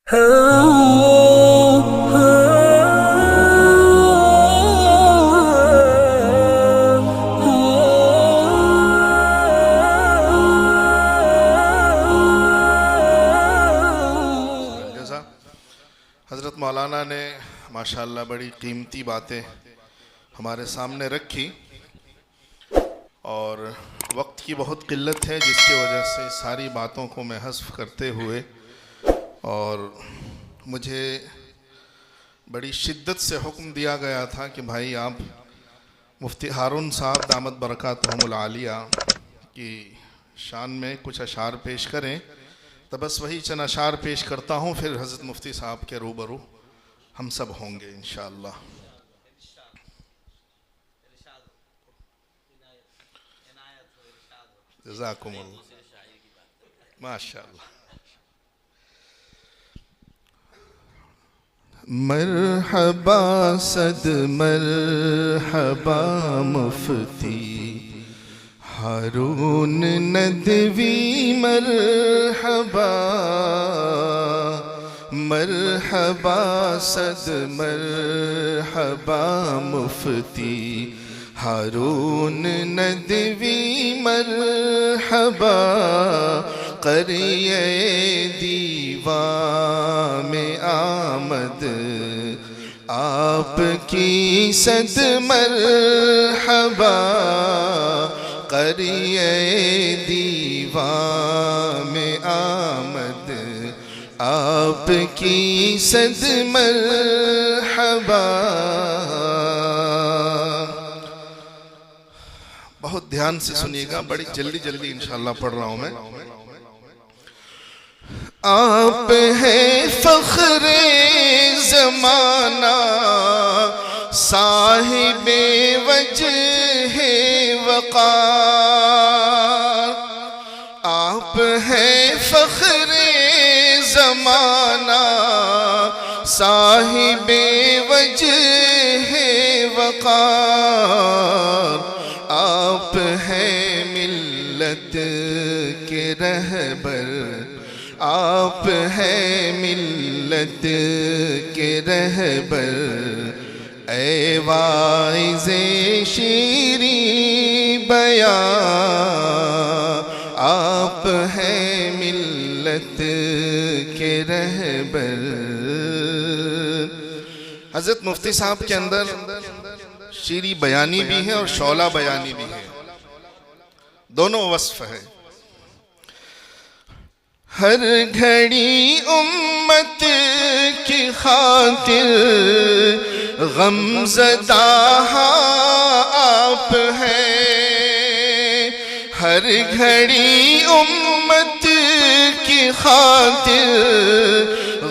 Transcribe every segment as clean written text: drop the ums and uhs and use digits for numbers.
हज़रत मौलाना ने माशाअल्लाह बड़ी कीमती बातें हमारे सामने रखी और वक्त की बहुत किल्लत है, जिसकी वजह से सारी बातों को मैं हज़्फ़ करते हुए और मुझे बड़ी शिद्दत से हुक्म दिया गया था कि भाई आप मुफ्ती हारून साहब दामत बरकातहुमुल आलिया की शान में कुछ अशार पेश करें। तो बस वही चंद अशार पेश करता हूँ, फिर हज़रत मुफ्ती साहब के रूबरू हम सब होंगे इंशाअल्लाह। जज़ाकुमुल्लाह माशाअल्लाह। मरहबा सद मरहबा मुफ्ती हारून नदवी मरहबा, मरहबा सद मरहबा मुफ्ती हारून नदवी मरहबा, क़रिए दीवा में आमद आपकी सद मरहबा, क़रिए दीवा में आमद आपकी सद मरहबा। बहुत ध्यान से सुनिएगा, बड़ी जल्दी जल्दी इंशाअल्लाह पढ़ रहा हूं मैं। आप हैं फ़ख्रे ज़माना साहिबे वजहे वक़ार, आप हैं फ़ख्रे ज़माना साहिबे वजहे वक़ार, आप हैं मिल्लत के रहबर, आप हैं मिल्लत के रहबर, ऐ वाइज़े शीरी बयां, आप हैं मिल्लत के रहबर। हज़रत मुफ्ती साहब के अंदर शीरी बयानी भी है और शौला बयानी भी है, दोनों वस्फ है। हर घड़ी उम्मत की खातिर गमज़दा आप हैं, हर घड़ी उम्मत की खातिर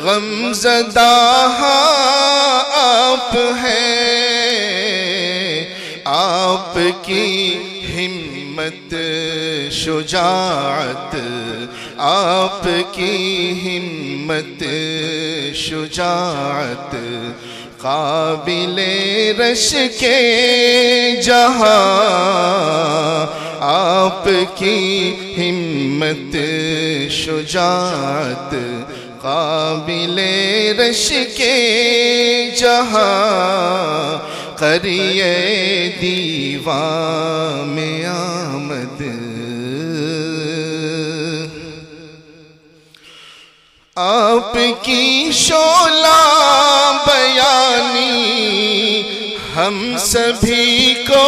गमज़दा आप हैं, आपकी हिम्मत शुजाअत, आपकी हिम्मत शुजाअत काबिले रश के जहां, आपकी हिम्मत शुजाअत काबिले रश के जहां, क़रिए दीवा में आमद आपकी शोला बयानी हम सभी को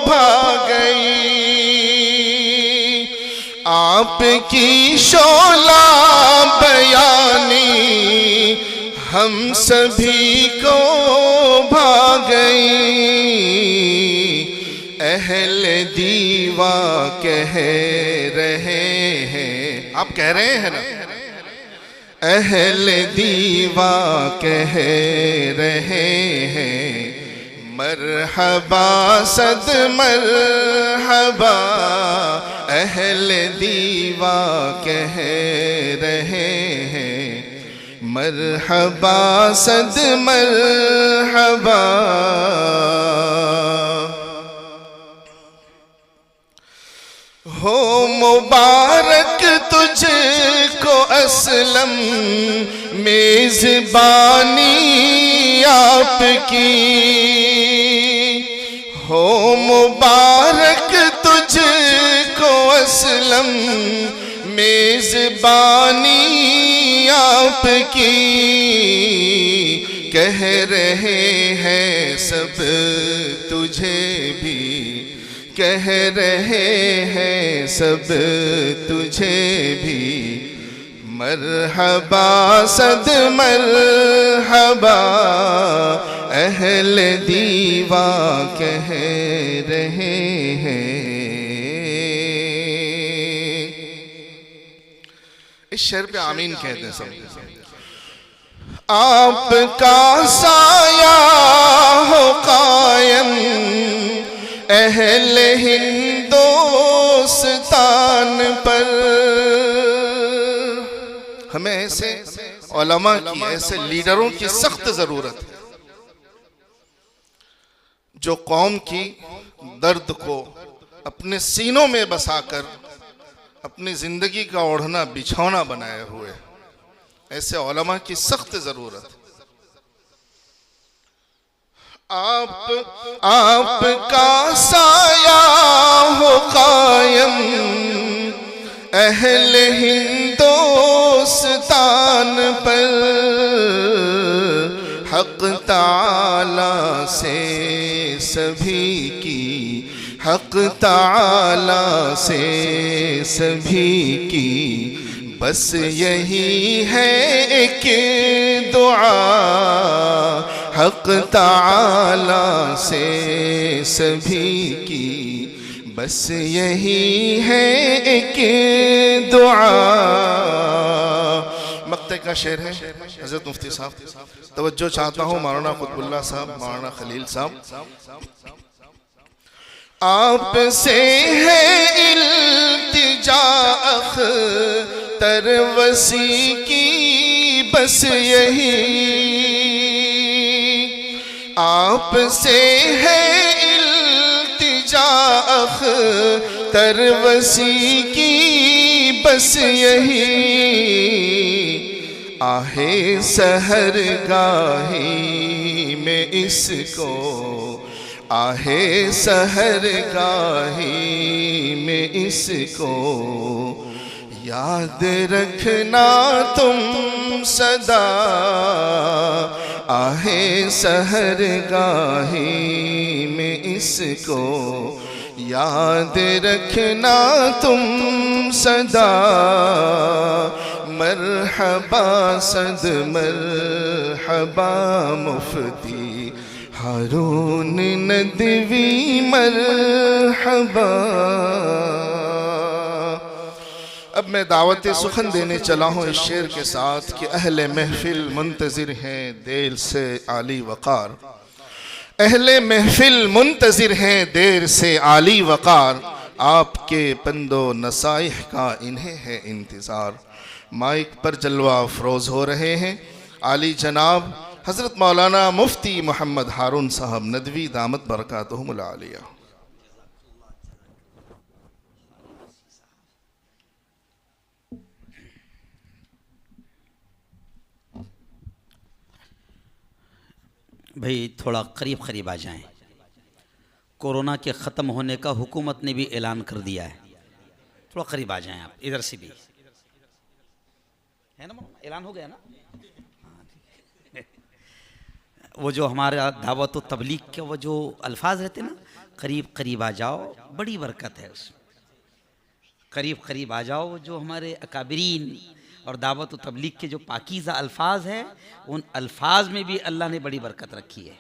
भा गई, आपकी शोला बयानी हम सभी को भा गई, अहले दीवा कह रहे हैं, आप कह रहे हैं ना, अहले दीवा कह रहे हैं मरहबा सद मरहबा, अहले दीवा कह रहे हैं मरहबा सद मरहबा। हो मुबारक तुझको असलम मेज़बानी आपकी हो मुबारक तुझको असलम मेज़बानी आपकी कह रहे हैं सब तुझे भी कह रहे हैं सब तुझे भी मरहबा सद मरहबा अहले दीवा कह रहे हैं। इस शेर पे आमीन कहते हैं सब। आपका साया हो कायम अहले हिंदुस्तान पर। हमें ऐसे उलमा की ऐसे लीडरों की सख्त जरूरत है जो कौम की दर्द को अपने सीनों में बसाकर अपनी जिंदगी का ओढ़ना बिछौना बनाए हुए ऐसे उलमा की सख्त जरूरत। आपका साया हो कायम अहले हिंदुस्तान पर हक ताला से सभी की हक ताला से सभी की बस यही है एक दुआ हक ताला से सभी की बस यही है एक दुआ। मक्ते का शेर है हजरत मुफ्ती साहब तवज्जो चाहता हूँ मौलाना कुतुबुल्लाह साहब मौलाना खलील साहब। आपसे है इल्तिजा तरवसी की बस यही आपसे है इल्तिजा तरवसी की बस यही आहे सहर गाही में इसको आहे सहर गाही में इसको याद रखना तुम सदा आहे सहर गाही में इसको याद रखना तुम सदा मरहबा सद मरहबा मुफ्ती हारून नदवी मरहबा। अब मैं दावत सुखन देने चला हूँ इस शेर के साथ कि अहले महफिल मुंतज़िर हैं देर से आली वक़ार। अहले महफिल मुंतज़िर हैं देर से आली वक़ार आपके पंदो नसाइह का इन्हें है इंतज़ार। माइक पर जलवा अफरोज़ हो रहे हैं आली जनाब हज़रत मौलाना मुफ्ती मोहम्मद हारून साहब नदवी दामत बरकातुहुमुल आलिया। भाई थोड़ा करीब करीब आ जाएं। कोरोना के ख़त्म होने का हुकूमत ने भी ऐलान कर दिया है। थोड़ा करीब आ जाएं आप इधर से भी है ना ऐलान हो गया ना। वो जो हमारा दावत व तबलीग के वो जो अल्फाज रहते ना करीब करीब आ जाओ बड़ी बरकत है उसमें। करीब करीब आ जाओ जो हमारे अकाबरीन और दावत व तबलीग के जो पाकीज़ा अल्फाज हैं उन अल्फाज में भी अल्लाह ने बड़ी बरकत रखी है।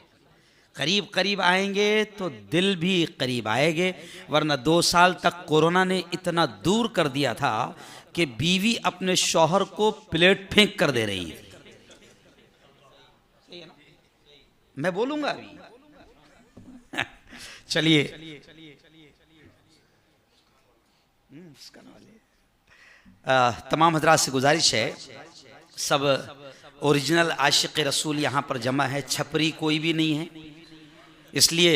करीब करीब आएंगे तो दिल भी करीब आएंगे, वरना 2 साल तक कोरोना ने इतना दूर कर दिया था कि बीवी अपने शौहर को प्लेट फेंक कर दे रही है। मैं बोलूंगा अभी चलिए तमाम हजरात से गुजारिश है सब ओरिजिनल आशिक रसूल यहाँ पर जमा है, छपरी कोई भी नहीं है, इसलिए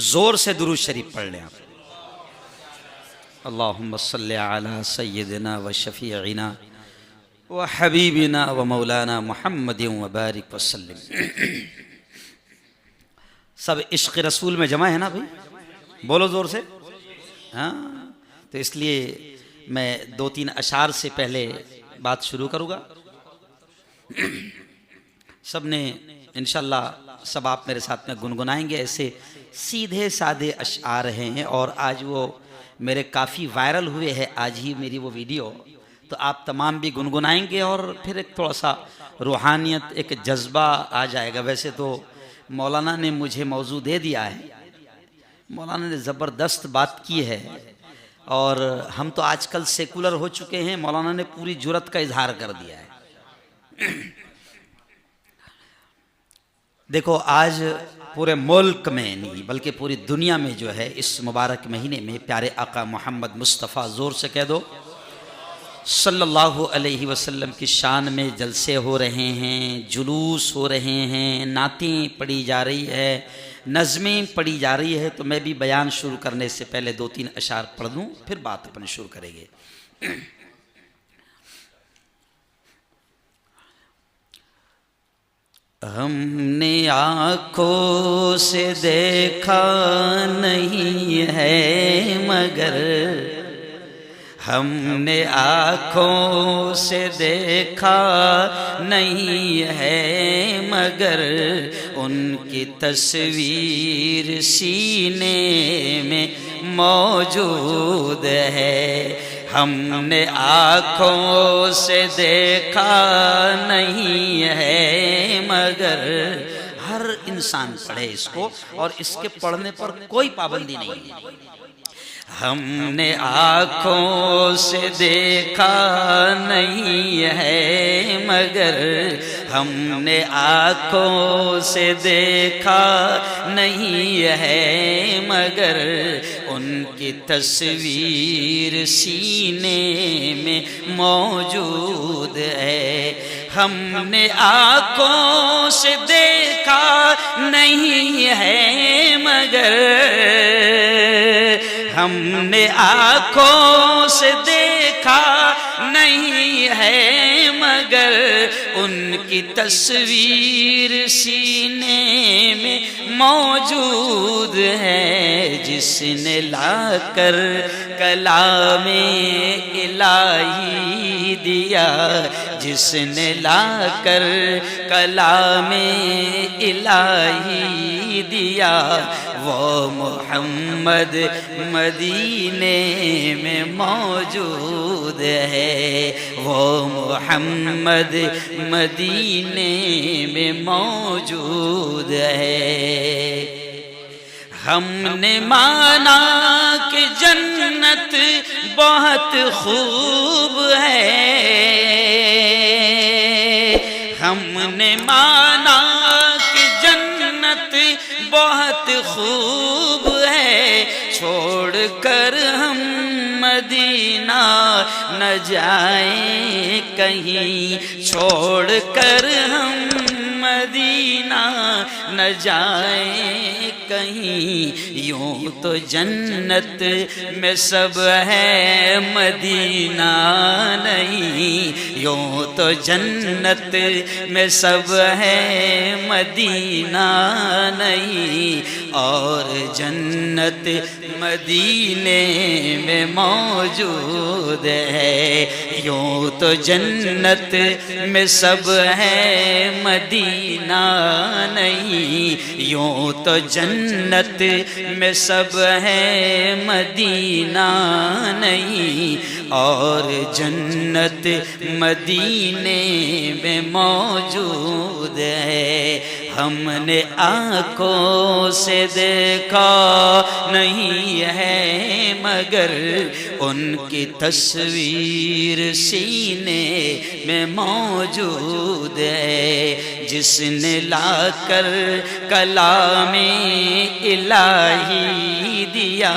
ज़ोर से दुरूद शरीफ पढ़ लें आप। अल्लाहुम्मा सल्ली अला सय्यिदिना व शफीइना व हबीबिना व मौलाना मुहम्मद व बारिक वसल्लम। सब इश्क़ रसूल में जमा है ना भाई, बोलो ज़ोर से। हाँ, तो इसलिए मैं 2-3 अशार से पहले बात शुरू करूँगा। सब ने इंशाल्लाह सब आप मेरे साथ में गुनगुनाएंगे। ऐसे सीधे साधे अशार हैं और आज वो मेरे काफ़ी वायरल हुए हैं, आज ही मेरी वो वीडियो, तो आप तमाम भी गुनगुनाएंगे और फिर एक थोड़ा सा रूहानियत, एक जज्बा आ जाएगा। वैसे तो मौलाना ने मुझे मौजू दे दिया है, मौलाना ने ज़बरदस्त बात की है और हम तो आजकल सेकुलर हो चुके हैं, मौलाना ने पूरी जुर्रत का इजहार कर दिया है। देखो आज पूरे मुल्क में नहीं बल्कि पूरी दुनिया में जो है इस मुबारक महीने में प्यारे आका मोहम्मद मुस्तफ़ा, ज़ोर से कह दो, सल्लल्लाहु अलैहि वसल्लम की शान में जलसे हो रहे हैं, जुलूस हो रहे हैं, नातें पढ़ी जा रही है, नज़में पढ़ी जा रही है। तो मैं भी बयान शुरू करने से पहले 2-3 अशार पढ़ दूँ, फिर बात अपन शुरू करेंगे। हमने आँखों से देखा नहीं है मगर, हमने आँखों से देखा नहीं है मगर, उनकी तस्वीर सीने में मौजूद है। हमने आँखों से देखा नहीं है मगर, हर इंसान पढ़े इसको और इसके पढ़ने पर कोई पाबंदी नहीं है। हमने आँखों से देखा नहीं है मगर, हमने आँखों से देखा नहीं है मगर, उनकी तस्वीर सीने में मौजूद है। हमने आँखों से देखा नहीं है मगर, हमने आँखों से देखा नहीं है मगर, उनकी तस्वीर सीने में मौजूद है। जिसने लाकर कलामे इलाही दिया, जिसने लाकर कलामे इलाही दिया, वो मोहम्मद मदीने में मौजूद है। वो मोहम्मद मदीने में मौजूद है। हमने माना कि जन्नत बहुत खूब है, हमने माना कि जन्नत बहुत खूब है। छोड़कर हम मदीना न जाए कहीं, छोड़कर हम मदीना न जाए कहीं। यूं तो जन्नत में सब है मदीना नहीं, यूं तो जन्नत में सब है मदीना नहीं। और जन्नत मदीने में मौजूद है। यूं तो जन्नत में सब है मदीना नहीं, यूं तो जन्नत में सब है मदीना नहीं। और जन्नत मदीने में मौजूद है। हमने आँखों से देखा नहीं है मगर, उनकी तस्वीर सीने में मौजूद है। जिसने लाकर कलामे इलाही दिया,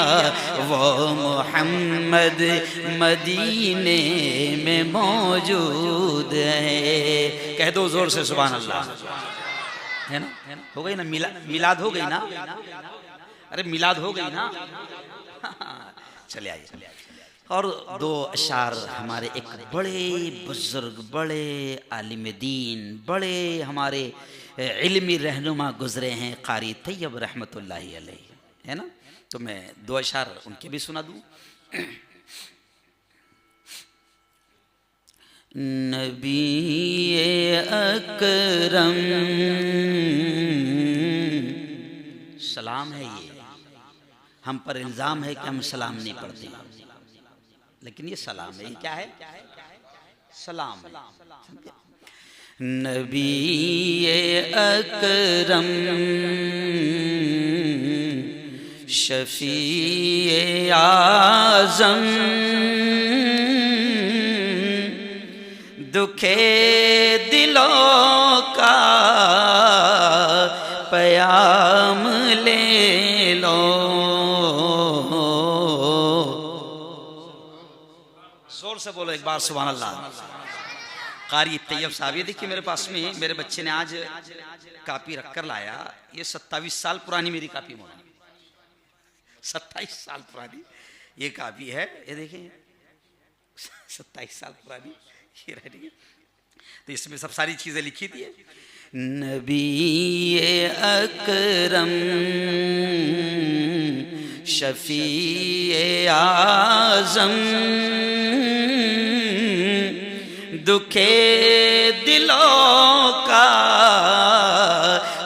वो मोहम्मद मदीने में मौजूद है। कह दो जोर से सुभान अल्लाह। है ना, हो गई ना मिलाद हो गई ना, अरे मिलाद हो गई ना। चले आइए। और दो अशार हमारे एक बड़े बुजुर्ग, बड़े आलिम दीन, बड़े हमारे इल्मी रहनुमा गुजरे हैं, कारी तैयब रहमतुल्लाहि अलैह, है ना। तो मैं दो अशार उनके भी सुना दूँ। नबी अकरम, सलाम है ये, हम पर इल्ज़ाम है कि हम सलाम नहीं पढ़ते, लेकिन ये सलाम है। ये क्या है? सलाम। नबी अकरम शफी आज़म दुखे दिलों का पयाम ले लो। जोर से बोलो एक बार सुभान अल्लाह। कारी तैयब साहब, ये देखिए मेरे पास में मेरे बच्चे ने आज कापी रखकर लाया, ये 27 साल पुरानी मेरी कापी मौलाना, 27 साल पुरानी ये कापी है, ये देखिए 27 साल पुरानी ये रही है। तो इसमें सब सारी चीजें लिखी थी। नबी अकरम शफी आज़म दुखे दिलों का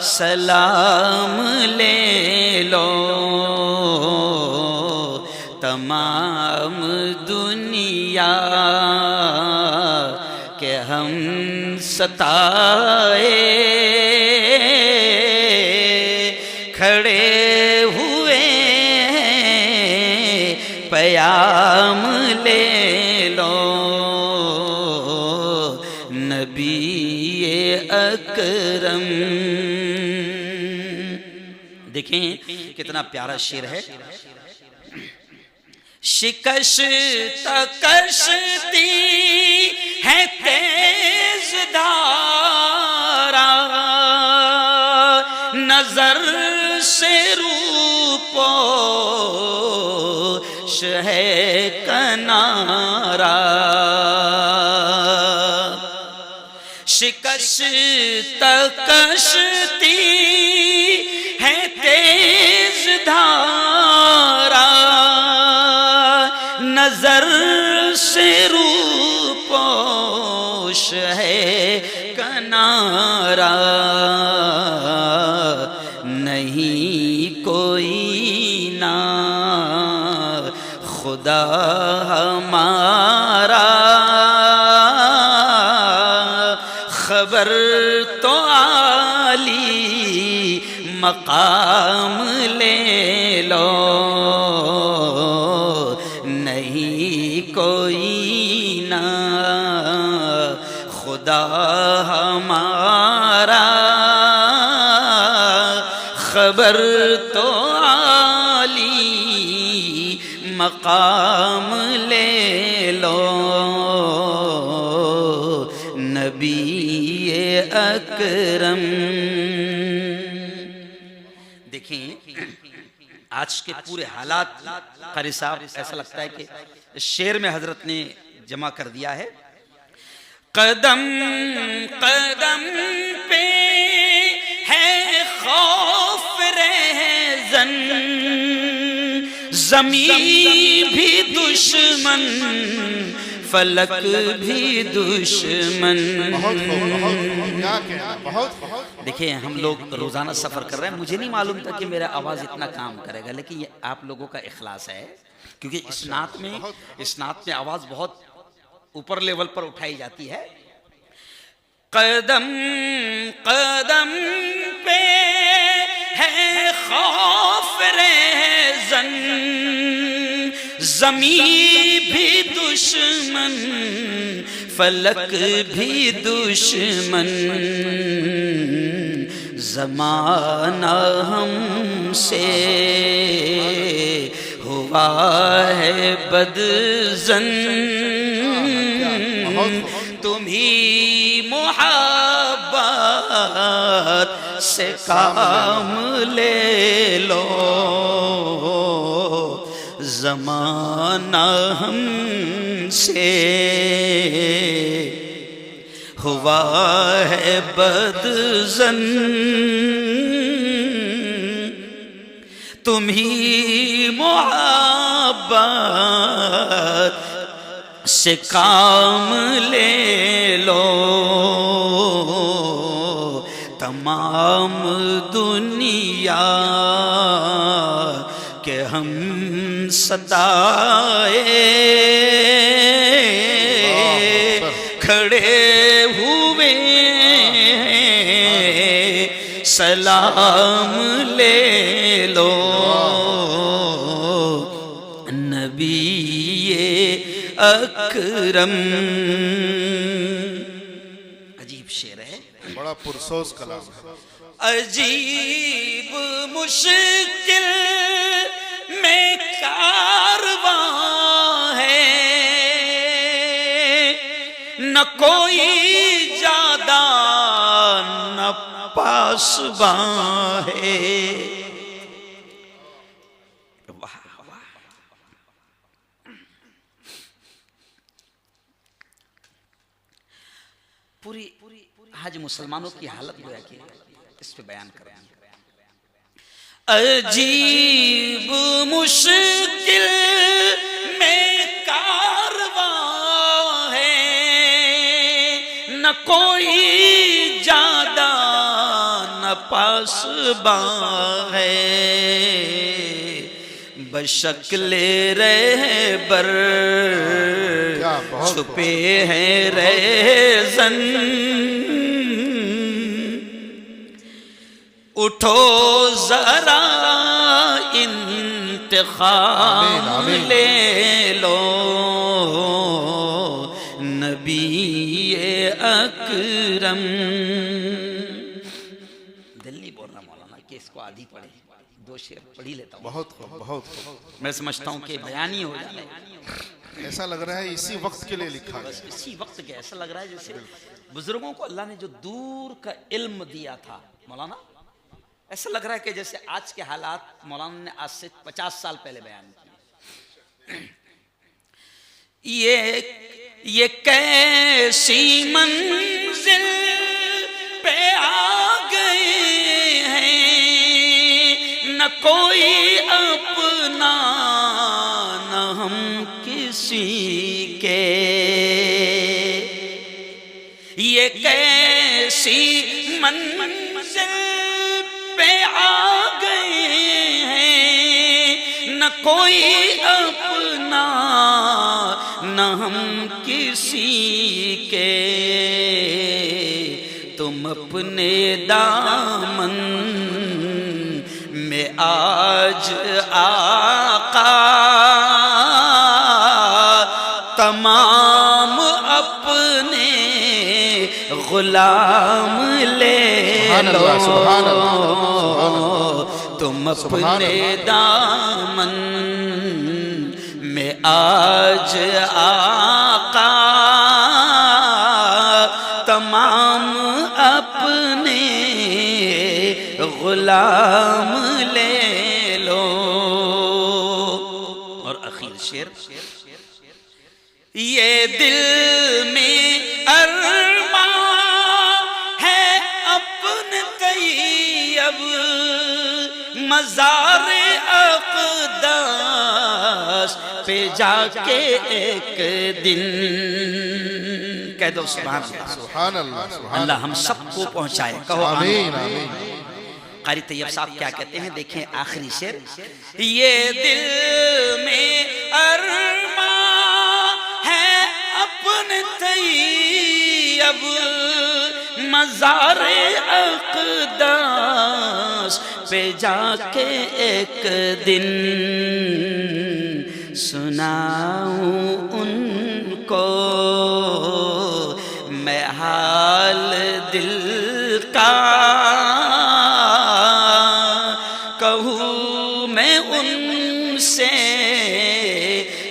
सलाम ले लो। तमाम दुनिया के हम सताए खड़े हुए पयाम ले लो। नबी अकरम, देखें कितना प्यारा शेर है। शिकस्त कश्ती है तेज धारा, नजर से रूपोश है कनारा। शिकस्त कश्ती है तेज धारा, नजर से रूपोश है कनारा। नहीं कोई ना खुदा हमारा, खबर तो आली मकाम ले लो। नहीं कोई ना खुदा हमारा, खबर तो आली मकाम ले लो। नबी अकरम, देखें आज के पूरे हालात कारी साहब ऐसा लगता है कि शेर में हजरत ने जमा कर दिया है। कदम कदम पे है खौफ रहज़न, ज़मीं भी दुश्मन फलक भी दुश्मन। देखिए हम लोग रोजाना सफर कर रहे हैं, मुझे नहीं मालूम था कि मेरा आवाज इतना काम करेगा, लेकिन ये आप लोगों का इखलास है, क्योंकि इस नात में आवाज बहुत ऊपर लेवल पर उठाई जाती है। कदम कदम पे है खौफ रहज़न, ज़मीं भी दुश्मन फलक भी दुश्मन। ज़माना हमसे हुआ है बदज़न, तुम्ही मोहब्बत से काम ले लो। ज़माना हमसे हुआ है बदज़न, तुम्ही मोहब्बत से काम ले लो, तमाम दुनिया के हम सताए खड़े हुए सलाम ले लो, नबी अकरम। अजीब शेर है, बड़ा पुरसोस कलाम है। अजीब मुश्किल में कारवां है, न कोई ज्यादा न पासबां है। वाह वाह, पूरी आज मुसलमानों की हालत गोया कि इस पे बयान करें। अजीब मुश्किल में कारवां है, न कोई ज्यादा न पासबां है, बशक्ले रहबर छुपे हैं रहज़न, उठो जरा इंतखाब ले लो, नबी अकरम। दिल्ली बोल रहा मौलाना कि इसको आधी पढ़े, दो शेर पढ़ ही लेता हूँ। बहुत मैं समझता हूँ कि बयान ही हो जाए। ऐसा लग रहा है इसी वक्त के लिए लिखा है। इसी वक्त के ऐसा लग रहा है जैसे बुजुर्गों को अल्लाह ने जो दूर का इल्म दिया था मौलाना, ऐसा लग रहा है कि जैसे आज के हालात मौलाना ने आज से 50 साल पहले बयान किए। ये कैसी मंजिल पे आ गए हैं, न कोई अपना न हम किसी के, ये कैसी मंजिल पे आ गए हैं, न कोई अपना न हम किसी के, तुम अपने दामन में आज आका तमाम अपने गुलाम ले लो, तुम अपने दामन में आज आका तमाम अपने गुलाम ले लो। और आखिर शेर, ये दिल में अरमां है अपने तैयब, मज़ार अक़दास पे जाके एक दिन कह दो सुभान अल्लाह। अल्लाह हम सबको पहुंचाए, कहो आमीन। कारी तैयब साहब क्या कहते हैं, देखें आखिरी शेर, ये दिल में अरमां है अपने तैयब, मज़ार अक़दास पे जाके एक दिन सुनाऊं उनको मैं हाल दिल का, कहूँ मैं उनसे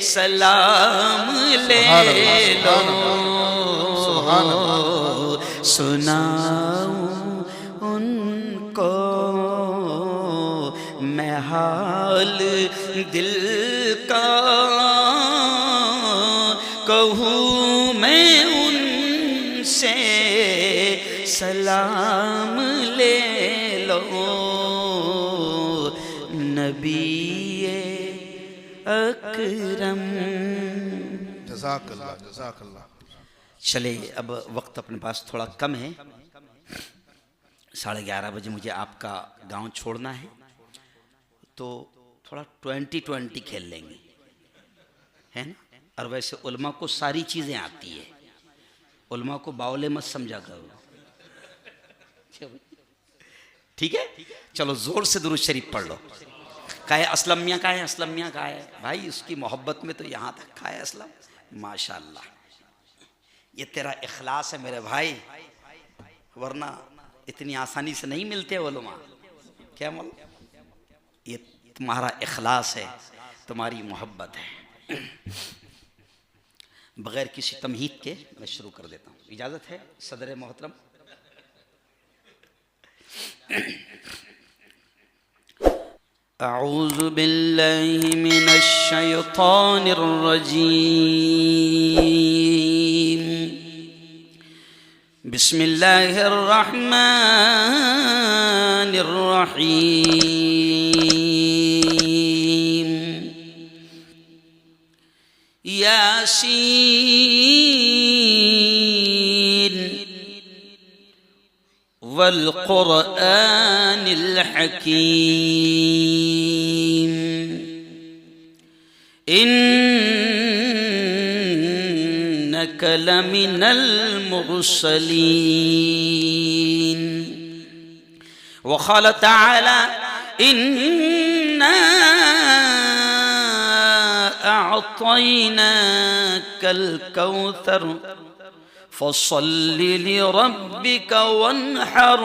सलाम ले लो, सुनाऊं उनको मैं मैं हाल दिल का कहूँ मैं उनसे सलाम ले लो नबी अकरम। जज़ाकल्लाह जज़ाकल्लाह। चले अब वक्त अपने पास थोड़ा कम है, 11:30 बजे मुझे आपका गांव छोड़ना है, तो थोड़ा 20-20 खेल लेंगे, है ना। और वैसे उल्मा को सारी चीज़ें आती है, उल्मा को बावले मत समझा करो, ठीक है। चलो जोर से दुरूद शरीफ पढ़ लो। का है असलम मियाँ, का है असलम मियाँ, का है भाई, उसकी मोहब्बत में तो यहाँ तक का है असलम, माशाअल्लाह। ये तेरा इखलास है मेरे भाई, वरना इतनी आसानी से नहीं मिलते उलमा। क्या मालूम, ये तुम्हारा इखलास है, तुम्हारी मोहब्बत है। बगैर किसी तमहीद के मैं शुरू कर देता हूँ, इजाज़त है सदर मोहतरम। अऊज़ु बिल्लाहि मिनश शैतानिर रजीम, बिस्मिल्लाहिर रहमानिर रहीम। यासीन वल क़ुरआनिल हकीम, इन्नक लमिनल मुरसलीन। वक़ाल तआला इन्ना अअतैनाकल कौसर फसल्लि लिरब्बिक वन्हर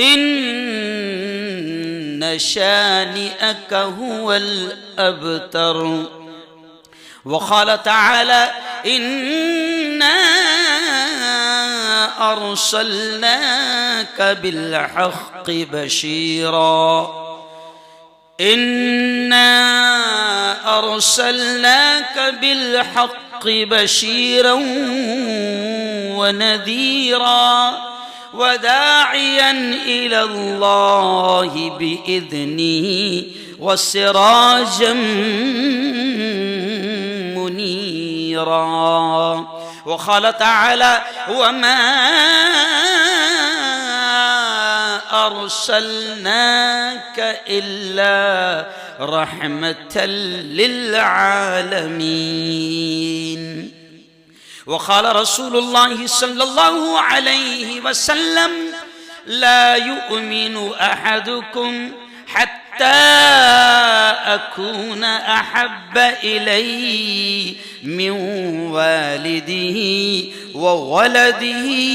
इन्न शानिअक हुवल अबतर। वक़ाल तआला इन्ना अर्सलनाक बिल्हक़्क़ि बशीरा, इन्ना अर्सलनाक बिल्हक़्क़ि बशीरा वनज़ीरा वदाइयन इलल्लाहि बिइज़्निही वसिराजम मुनीरा। वक़ाल तआला वमा अर्सलनाक इल्ला रहमतल लिल आलमीन। वक़ाल रसूलुल्लाहि सल्लल्लाहु अलैहि वसल्लम ला युमिनु अहदुकुम हत्ता अकून अहब्ब इलैहि मिन वालिदिही व वलदिही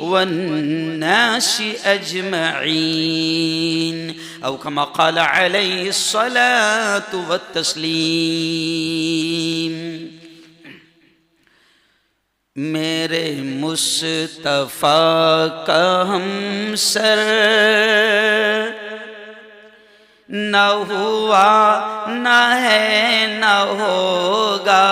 वन्नासि अजमईन। औ कमा क़ाल अलैहि स्सलातु वत्तस्लीम। मेरे मुस्तफ़ा का हमसर न हुआ न है न होगा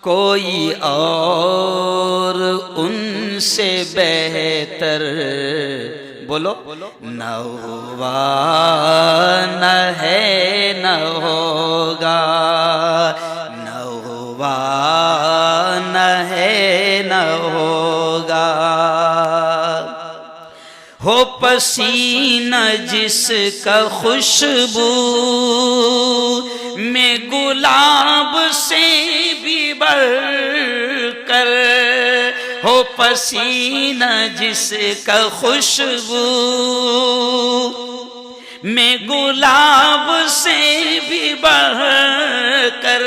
कोई और उनसे बेहतर। बोलो न हुआ न है न होगा, न हुआ न है न होगा। हो पसीना जिसका खुशबू में गुलाब से भी बढ़कर, हो पसीना जिसका खुशबू में गुलाब से भी बढ़कर,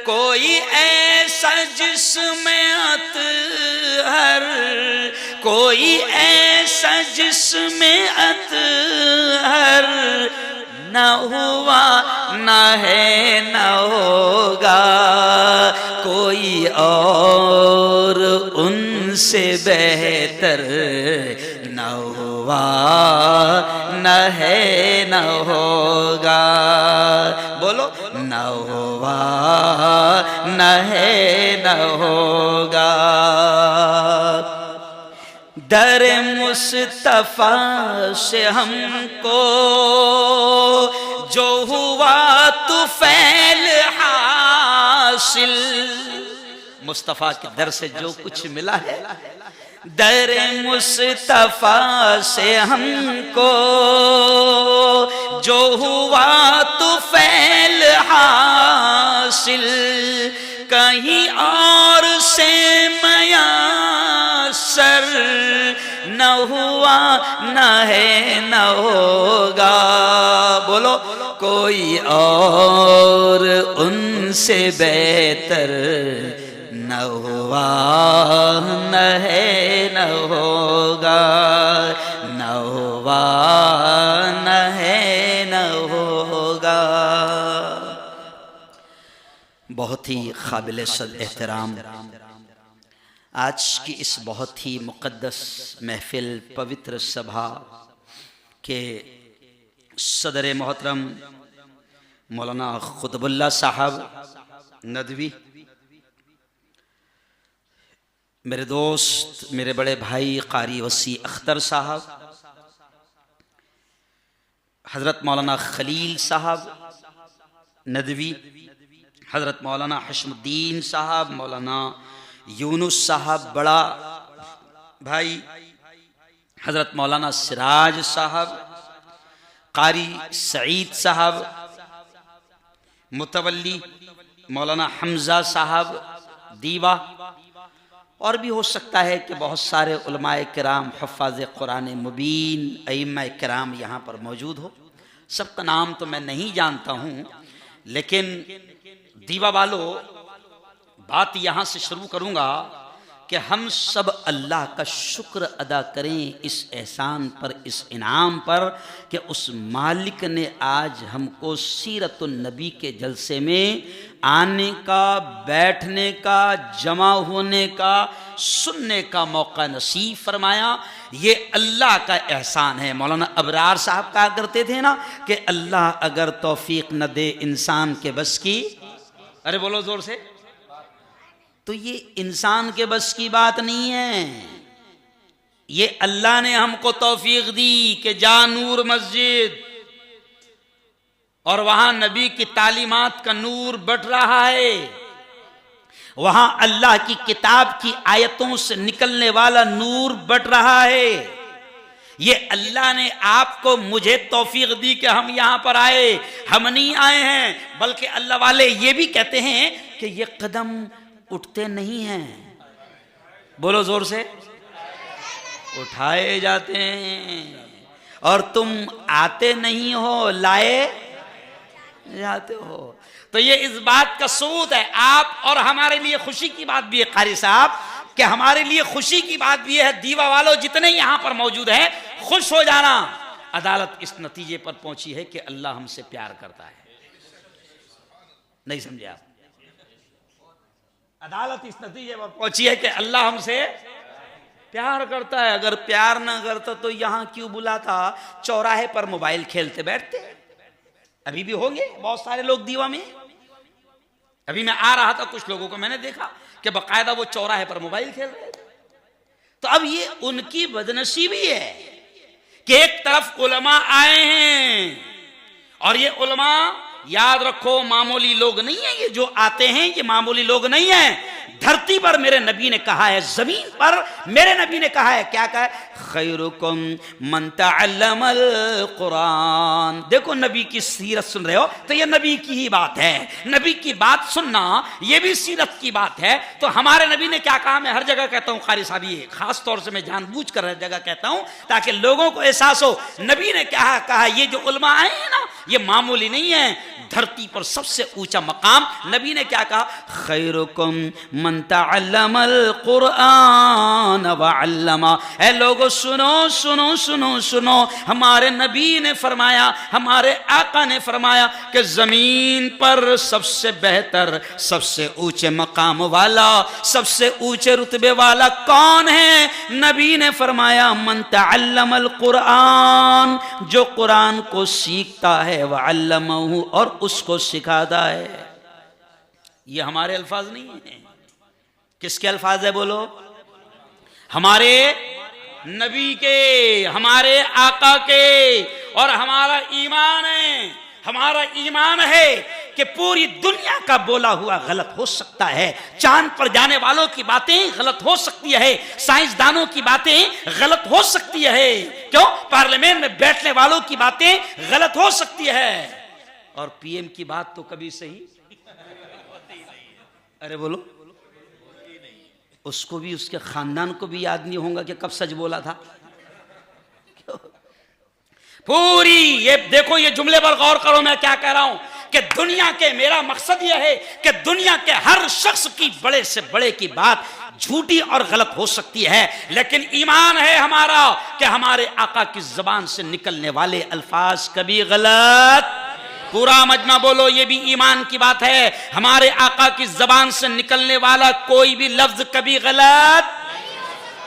कोई ऐसा जिसमें अतहर, कोई ऐसा जिसमें अतहर न हुआ न है न होगा कोई और उनसे बेहतर न हुआ न है न होगा। बोलो न हुआ न है न होगा। दर मुस्तफा से हमको जो हुआ तो फैल हासिल। मुस्तफा के दर से जो कुछ मिला है, दर मुस्तफा से हमको जो हुआ तो फैल हासिल। कहीं और से मयासर न हुआ न है न होगा। बोलो कोई और उनसे बेहतर न हुआ न है न होगा। न हुआ न है न होगा। बहुत ही काबिल एहतराम आज की इस बहुत ही मुक़द्दस महफिल पवित्र सभा के सदर मोहतरम मौलाना खुतबुल्ला साहब नदवी, मेरे दोस्त मेरे बड़े भाई कारी वसी अख्तर साहब, हज़रत मौलाना खलील साहब नदवी, हज़रत मौलाना हशमुद्दीन साहब, मौलाना यूनुस साहब बड़ा भाई, हज़रत मौलाना सिराज साहब, कारी सईद साहब, मुतवल्ली मौलाना हमज़ा साहब दीवा, और भी हो सकता है कि बहुत सारे उलमाए किराम हफ़ाज़ कुरान मुबीन अइम्मा किराम यहाँ पर मौजूद हो। सबका नाम तो मैं नहीं जानता हूँ, लेकिन दीवा वालों बात यहाँ से शुरू करूँगा कि हम सब अल्लाह का शुक्र अदा करें इस एहसान पर, इस इनाम पर कि उस मालिक ने आज हमको सीरतुन नबी के जलसे में आने का, बैठने का, जमा होने का, सुनने का मौका नसीब फरमाया। ये अल्लाह का एहसान है। मौलाना अबरार साहब कहा करते थे ना कि अल्लाह अगर तौफीक न दे इंसान के बस की, अरे बोलो जोर से, तो ये इंसान के बस की बात नहीं है। ये अल्लाह ने हमको तौफीक दी कि जा नूर मस्जिद, और वहां नबी की तालीमात का नूर बढ़ रहा है, वहां अल्लाह की किताब की आयतों से निकलने वाला नूर बढ़ रहा है। ये अल्लाह ने आपको मुझे तौफीक दी कि हम यहां पर आए। हम नहीं आए हैं, बल्कि अल्लाह वाले ये भी कहते हैं कि ये कदम उठते नहीं हैं, बोलो जोर से, उठाए जाते हैं। और तुम आते नहीं हो, लाए जाते हो। तो ये इस बात का सबूत है। आप और हमारे लिए खुशी की बात भी है कारी साहब, कि हमारे लिए खुशी की बात भी है, दीवा वालों जितने यहां पर मौजूद हैं, खुश हो जाना। अदालत इस नतीजे पर पहुंची है कि अल्लाह हमसे प्यार करता है। नहीं समझे आप? अदालत इस नतीजे पर पहुंची है कि अल्लाह हमसे प्यार करता है। अगर प्यार ना करता तो यहां क्यों बुलाता? चौराहे पर मोबाइल खेलते बैठते। अभी भी होंगे बहुत सारे लोग दीवा में। अभी मैं आ रहा था, कुछ लोगों को मैंने देखा कि बकायदा वो चौराहे पर मोबाइल खेल रहे थे। तो अब ये उनकी बदनसीबी है कि एक तरफ उलमा आए हैं, और ये उलमा याद रखो मामूली लोग नहीं है। ये जो आते हैं ये मामूली लोग नहीं है। धरती पर मेरे नबी ने कहा है, जमीन पर मेरे नबी ने कहा है, क्या कहा है? खैरुकुम मन तअल्लमल कुरान। देखो नबी की सीरत सुन रहे हो तो ये नबी की ही बात है। नबी की बात सुनना ये भी सीरत की बात है। तो हमारे नबी ने क्या कहा? मैं हर जगह कहता हूँ कारी साहब, ये खास तौर से मैं जानबूझकर हर जगह कहता हूँ ताकि लोगों को एहसास हो। नबी ने क्या कहा? ये जो उलमा आए हैं ना, ये मामूली नहीं है। धरती पर सबसे ऊंचा मकाम। नबी ने क्या कहा? खैरुकुम मन तअल्लमल कुरान व अल्लमा। ऐ लोगों सुनो सुनो सुनो सुनो, हमारे नबी ने फरमाया, हमारे आका ने फरमाया कि जमीन पर सबसे बेहतर, सबसे ऊंचे मकाम वाला, सबसे ऊंचे रुतबे वाला कौन है? नबी ने फरमाया मन तअल्लमल कुरान, जो कुरान को सीखता है, व अल्लमहु और उसको सिखाता है। ये हमारे अल्फाज नहीं है। किसके अल्फाज है बोलो? हमारे नबी के, हमारे आका के। और हमारा ईमान है, हमारा ईमान है कि पूरी दुनिया का बोला हुआ गलत हो सकता है, चांद पर जाने वालों की बातें गलत हो सकती है, साइंसदानों की बातें गलत हो सकती है, क्यों? पार्लियामेंट में बैठने वालों की बातें गलत हो सकती है, और पीएम की बात तो कभी सही, अरे बोलो, उसको भी, उसके खानदान को भी याद नहीं होगा कि कब सच बोला था। पूरी ये देखो, ये जुमले पर गौर करो, मैं क्या कह रहा हूं कि दुनिया के, मेरा मकसद यह है कि दुनिया के हर शख्स की बड़े से बड़े की बात झूठी और गलत हो सकती है, लेकिन ईमान है हमारा कि हमारे आका की जुबान से निकलने वाले अल्फाज कभी गलत, पूरा मजमा बोलो, ये भी ईमान की बात है। हमारे आका की जुबान से निकलने वाला कोई भी लफ्ज कभी गलत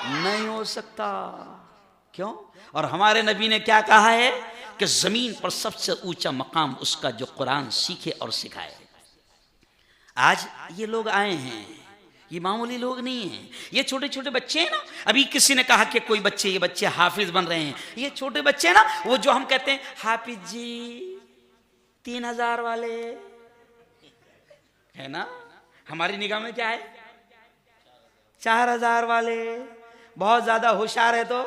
नहीं हो सकता। क्यों? और हमारे नबी ने क्या कहा है कि जमीन पर सबसे ऊंचा मकाम उसका जो कुरान सीखे और सिखाए। आज ये लोग आए हैं, ये मामूली लोग नहीं हैं, ये छोटे छोटे बच्चे हैं ना। अभी किसी ने कहा कि कोई बच्चे, ये बच्चे हाफिज बन रहे हैं, ये छोटे बच्चे ना, वो जो हम कहते हैं हाफिज जी 3000 वाले, है ना, हमारी निगाह में क्या है? 4000 वाले, बहुत ज्यादा होशियार है तो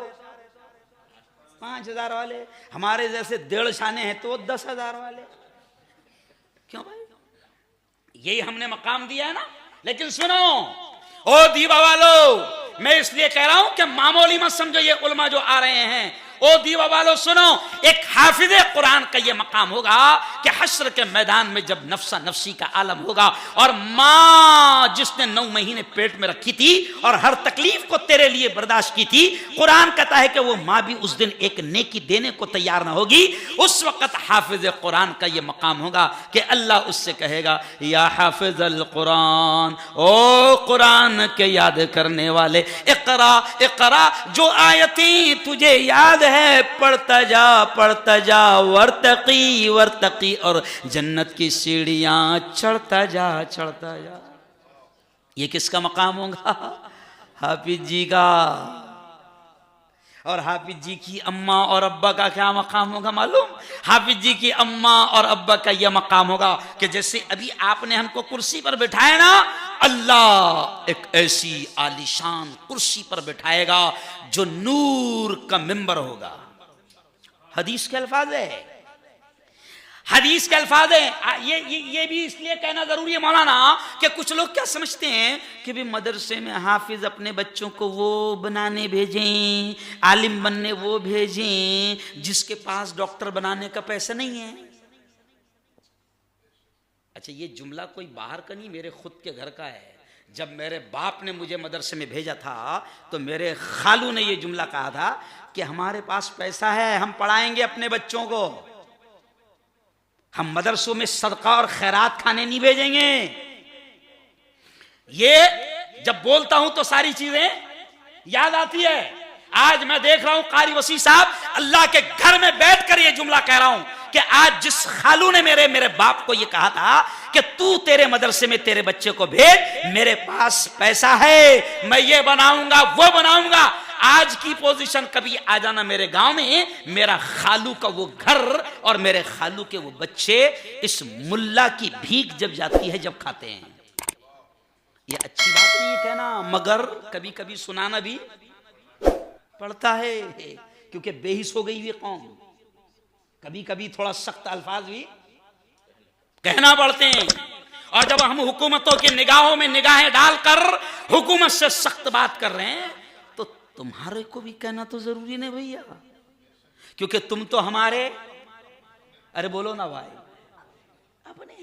5000 वाले, हमारे जैसे 1.5 शाने हैं तो 10,000 वाले। क्यों भाई? यही हमने मकाम दिया है ना। लेकिन सुनो ओ दीवा वालों, मैं इसलिए कह रहा हूं कि मामूली मत समझो ये उलमा जो आ रहे हैं। ओ दीवा वालों सुनो, एक हाफिज कुरान का ये मकाम होगा कि हश्र के मैदान में जब नफ्सा नफ्सी का आलम होगा, और माँ जिसने 9 महीने पेट में रखी थी और हर तकलीफ को तेरे लिए बर्दाश्त की थी, कुरान कहता है कि वो माँ भी उस दिन एक नेकी देने को तैयार ना होगी। उस वक्त हाफिज कुरान का ये मकाम होगा कि अल्लाह उससे कहेगा या हाफिज अल कुरान, ओ कुरान के याद करने वाले, इकरा इकरा, जो आयतें तुझे याद है पढ़ता जा, वर्तकी वर्तकी, और जन्नत की सीढ़ियां चढ़ता जा। ये किसका मकाम होगा? हाफिज जी का। और हाफिज जी की अम्मा और अब्बा का क्या मकाम होगा मालूम? हाफिज जी की अम्मा और अब्बा का यह मकाम होगा कि जैसे अभी आपने हमको कुर्सी पर बिठाया ना, अल्लाह एक ऐसी आलीशान कुर्सी पर बिठाएगा जो नूर का मिंबर होगा। हदीस के अल्फाज है, हदीस के अल्फाज है। ये भी इसलिए कहना जरूरी है मौलाना कि कुछ लोग क्या समझते हैं कि भी मदरसे में हाफिज अपने बच्चों को वो बनाने भेजें, आलिम बनने वो भेजें जिसके पास डॉक्टर बनाने का पैसा नहीं है। अच्छा, ये जुमला कोई बाहर का नहीं, मेरे खुद के घर का है। जब मेरे बाप ने मुझे मदरसे में भेजा था तो मेरे खालू ने ये जुमला कहा था कि हमारे पास पैसा है, हम पढ़ाएंगे अपने बच्चों को, हम मदरसों में सदका और खैरात खाने नहीं भेजेंगे। ये जब बोलता हूं तो सारी चीजें याद आती है। आज मैं देख रहा हूं कारी वसी साहब अल्लाह के घर में बैठकर ये जुमला कह रहा हूं कि आज जिस खालू ने मेरे बाप को ये कहा था कि तू तेरे मदरसे में तेरे बच्चे को भेज, मेरे पास पैसा है, मैं ये बनाऊंगा वो बनाऊंगा। आज की पोजीशन कभी आ जाना मेरे गांव में, मेरा खालू का वो घर और मेरे खालू के वो बच्चे इस मुल्ला की भीख जब जाती है जब खाते हैं। ये अच्छी बात नहीं है कहना, मगर कभी कभी सुनाना भी पड़ता है क्योंकि बेहिस हो गई हुई कौम। कभी कभी थोड़ा सख्त अल्फाज भी कहना पड़ते हैं, और जब हम हुकूमतों की निगाहों में निगाहें डालकर हुकूमत से सख्त बात कर रहे हैं तो तुम्हारे को भी कहना तो जरूरी नहीं भैया, क्योंकि तुम तो हमारे, अरे बोलो ना भाई, अपने,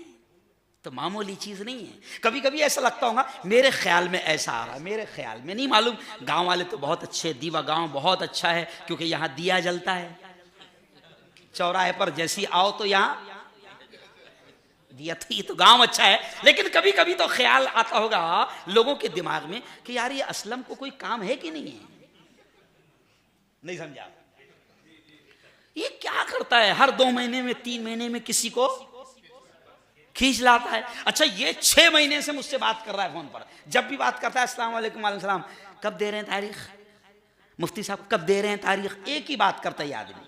तो मामूली चीज नहीं है। कभी कभी ऐसा लगता होगा, मेरे ख्याल में ऐसा आ रहा, मेरे ख्याल में नहीं मालूम। गांव वाले तो बहुत अच्छे, दीवा गांव बहुत अच्छा है क्योंकि यहाँ दिया जलता है। चौराहे पर जैसी आओ तो यहाँ दिया, तो ये तो गांव अच्छा है। लेकिन कभी कभी तो ख्याल आता होगा लोगों के दिमाग में कि यार ये असलम को कोई काम है कि नहीं है। नहीं समझा? ये क्या करता है, हर 2 महीने में 3 महीने में किसी को खींच लाता है। अच्छा, ये 6 महीने से मुझसे बात कर रहा है फोन पर। जब भी बात करता है अस्सलाम वालेकुम वालेकुम सलाम, कब दे रहे हैं तारीख, मुफ्ती साहब कब दे रहे हैं तारीख, एक ही बात करता है आदमी।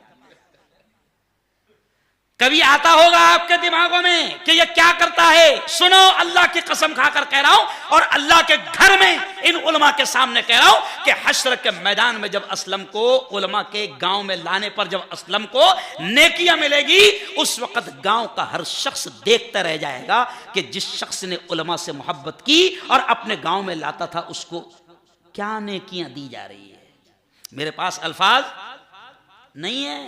कभी आता होगा आपके दिमागों में कि ये क्या करता है? सुनो, अल्लाह की कसम खाकर कह रहा हूं और अल्लाह के घर में इन उलमा के सामने कह रहा हूं कि हश्र के मैदान में जब असलम को उलमा के गांव में लाने पर जब असलम को नेकियां मिलेगी, उस वक्त गांव का हर शख्स देखता रह जाएगा कि जिस शख्स ने उलमा से मोहब्बत की और अपने गांव में लाता था उसको क्या नेकियां दी जा रही है। मेरे पास अल्फाज नहीं है।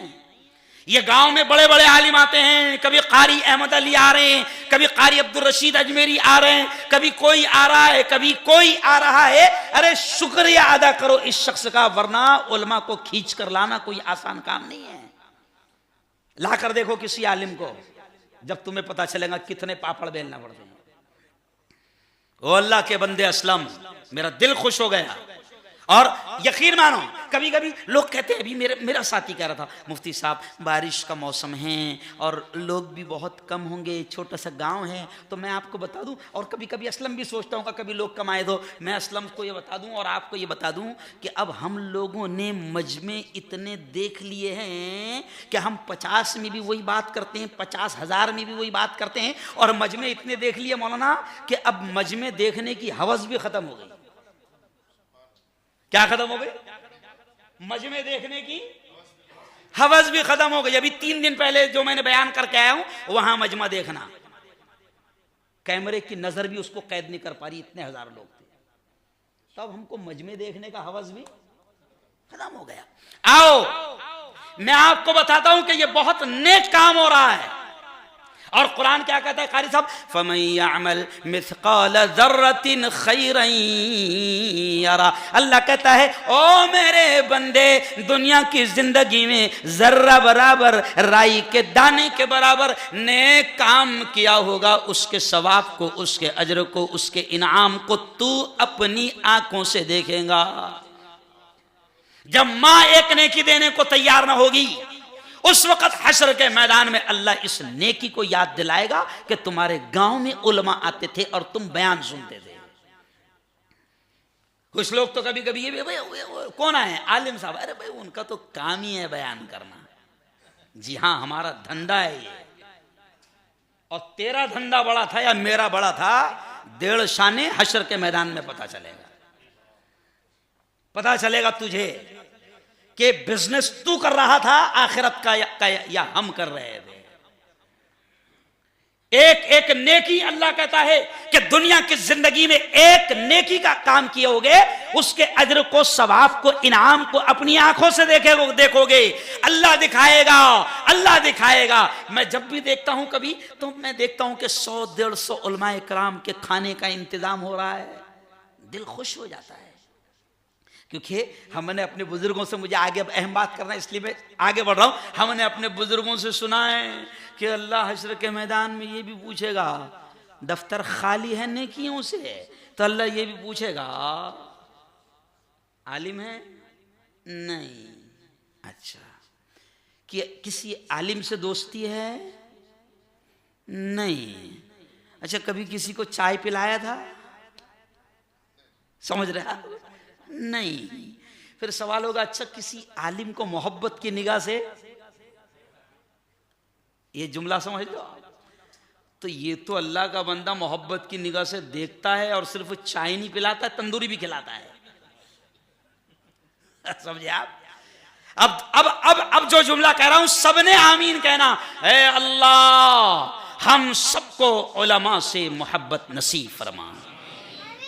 ये गांव में बड़े बड़े आलिम आते हैं, कभी कारी अहमद अली आ रहे हैं, कभी कारी अब्दुल रशीद अजमेरी आ रहे हैं, कभी कोई आ रहा है, कभी कोई आ रहा है। अरे शुक्रिया अदा करो इस शख्स का, वरना उलमा को खींच कर लाना कोई आसान काम नहीं है। लाकर देखो किसी आलिम को, जब तुम्हें पता चलेगा कितने पापड़ बेलना पड़ते हैं। ओ अल्लाह के बंदे असलम, मेरा दिल खुश हो गया। और यकीन मानो, कभी कभी लोग कहते हैं, अभी मेरा साथी कह रहा था, मुफ्ती साहब बारिश का मौसम है और लोग भी बहुत कम होंगे, छोटा सा गांव है, तो मैं आपको बता दूं। और कभी कभी असलम भी सोचता हूँ कभी लोग कमाए तो मैं असलम को ये बता दूं और आपको ये बता दूं कि अब हम लोगों ने मजमे इतने देख लिए हैं कि हम 50 में भी वही बात करते हैं, 50,000 में भी वही बात करते हैं। और मजमे इतने देख लिए मौलाना कि अब मजमे देखने की हवस भी खत्म हो गई। क्या खत्म हो गई? मजमे देखने की हवस भी खत्म हो गई। अभी 3 दिन पहले जो मैंने बयान करके आया हूं, वहां मजमा देखना, कैमरे की नजर भी उसको कैद नहीं कर पा रही, इतने हजार लोग थे। तब हमको मजमे देखने का हवस भी खत्म हो गया। आओ मैं आपको बताता हूं कि यह बहुत नेक काम हो रहा है। और कुरान क्या कहता है कारी साहब, फमन यअमल मिस्काल ज़र्रतिन खैरन यरा। अल्लाह कहता है, ओ मेरे बंदे, दुनिया की जिंदगी में जर्रा बराबर, राई के दाने के बराबर नेक काम किया होगा, उसके सवाब को, उसके अजर को, उसके इनाम को तू अपनी आंखों से देखेगा। जब मां एक नेकी देने को तैयार ना होगी, उस वक्त हश्र के मैदान में अल्लाह इस नेकी को याद दिलाएगा कि तुम्हारे गांव में उलमा आते थे और तुम बयान सुनते थे। कुछ लोग तो कभी कभी ये भाई कौन आए, आलिम साहब, अरे भाई उनका तो काम ही है बयान करना। जी हां, हमारा धंधा है ये। और तेरा धंधा बड़ा था या मेरा बड़ा था, 1.5 शाने हश्र के मैदान में पता चलेगा तुझे कि बिजनेस तू कर रहा था आखिरत का या हम कर रहे थे। एक एक नेकी, अल्लाह कहता है कि दुनिया की जिंदगी में एक नेकी का काम किए होगे, उसके अजर को, सवाब को, इनाम को अपनी आंखों से देखोगे। अल्लाह दिखाएगा। मैं जब भी देखता हूं कभी, तो मैं देखता हूं कि 100-150 उलमाए कराम के खाने का इंतजाम हो रहा है, दिल खुश हो जाता है। क्योंकि हमने अपने बुजुर्गों से, मुझे आगे अब अहम बात करना है इसलिए मैं आगे बढ़ रहा हूं, हमने अपने बुजुर्गों से सुना है कि अल्लाह हश्र के मैदान में ये भी पूछेगा, दफ्तर खाली है नेकियों से, तो अल्लाह ये भी पूछेगा आलिम है नहीं, अच्छा कि किसी आलिम से दोस्ती है नहीं, अच्छा कभी किसी को चाय पिलाया था, समझ रहा नहीं। फिर सवाल होगा, अच्छा किसी आलिम को मोहब्बत की निगाह से, ये जुमला समझ लो, तो ये तो अल्लाह का बंदा मोहब्बत की निगाह से देखता है और सिर्फ चाय नहीं पिलाता, तंदूरी भी खिलाता है। समझे आप? अब जो जुमला कह रहा हूं सबने आमीन कहना, ऐ अल्लाह हम सबको उलमा से मोहब्बत नसीब फरमा,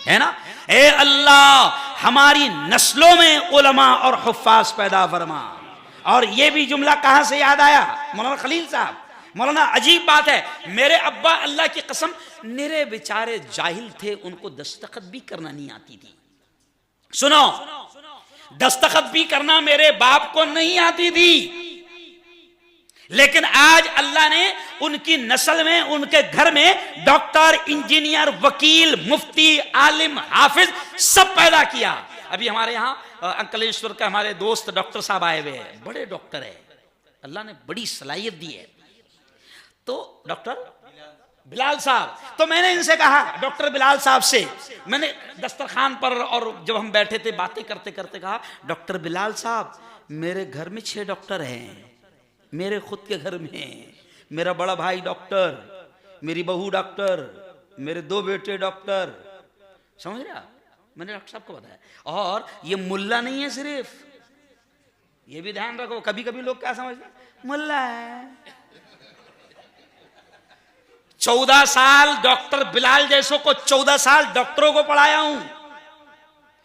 है ना। ए अल्लाह हमारी नस्लों में उलमा और हुफ्फाज पैदा फरमा। और ये भी जुमला कहां से याद आया मौलाना खलील साहब, मौलाना अजीब बात है, मेरे अब्बा अल्लाह की कसम निरे बेचारे जाहिल थे, उनको दस्तखत भी करना नहीं आती थी। सुनो, दस्तखत भी करना मेरे बाप को नहीं आती थी, लेकिन आज अल्लाह ने उनकी नस्ल में, उनके घर में डॉक्टर, इंजीनियर, वकील, मुफ्ती, आलिम, हाफिज सब पैदा किया। अभी हमारे यहाँ अंकलेश्वर का हमारे दोस्त डॉक्टर साहब आए हुए हैं, बड़े डॉक्टर है, अल्लाह ने बड़ी सलाहियत दी है। तो डॉक्टर बिलाल साहब, तो मैंने इनसे कहा, डॉक्टर बिलाल साहब से मैंने दस्तरखान पर और जब हम बैठे थे बातें करते करते कहा, डॉक्टर बिलाल साहब मेरे घर में 6 डॉक्टर हैं, मेरे खुद के घर में, मेरा बड़ा भाई डॉक्टर, मेरी बहू डॉक्टर, मेरे 2 बेटे डॉक्टर, समझ रहा? मैंने डॉक्टर साहब को बताया। और ये मुल्ला नहीं है सिर्फ, ये भी ध्यान रखो, कभी कभी लोग क्या समझते हैं, मुल्ला है। 14 साल डॉक्टर बिलाल जैसों को, 14 साल डॉक्टरों को पढ़ाया हूं।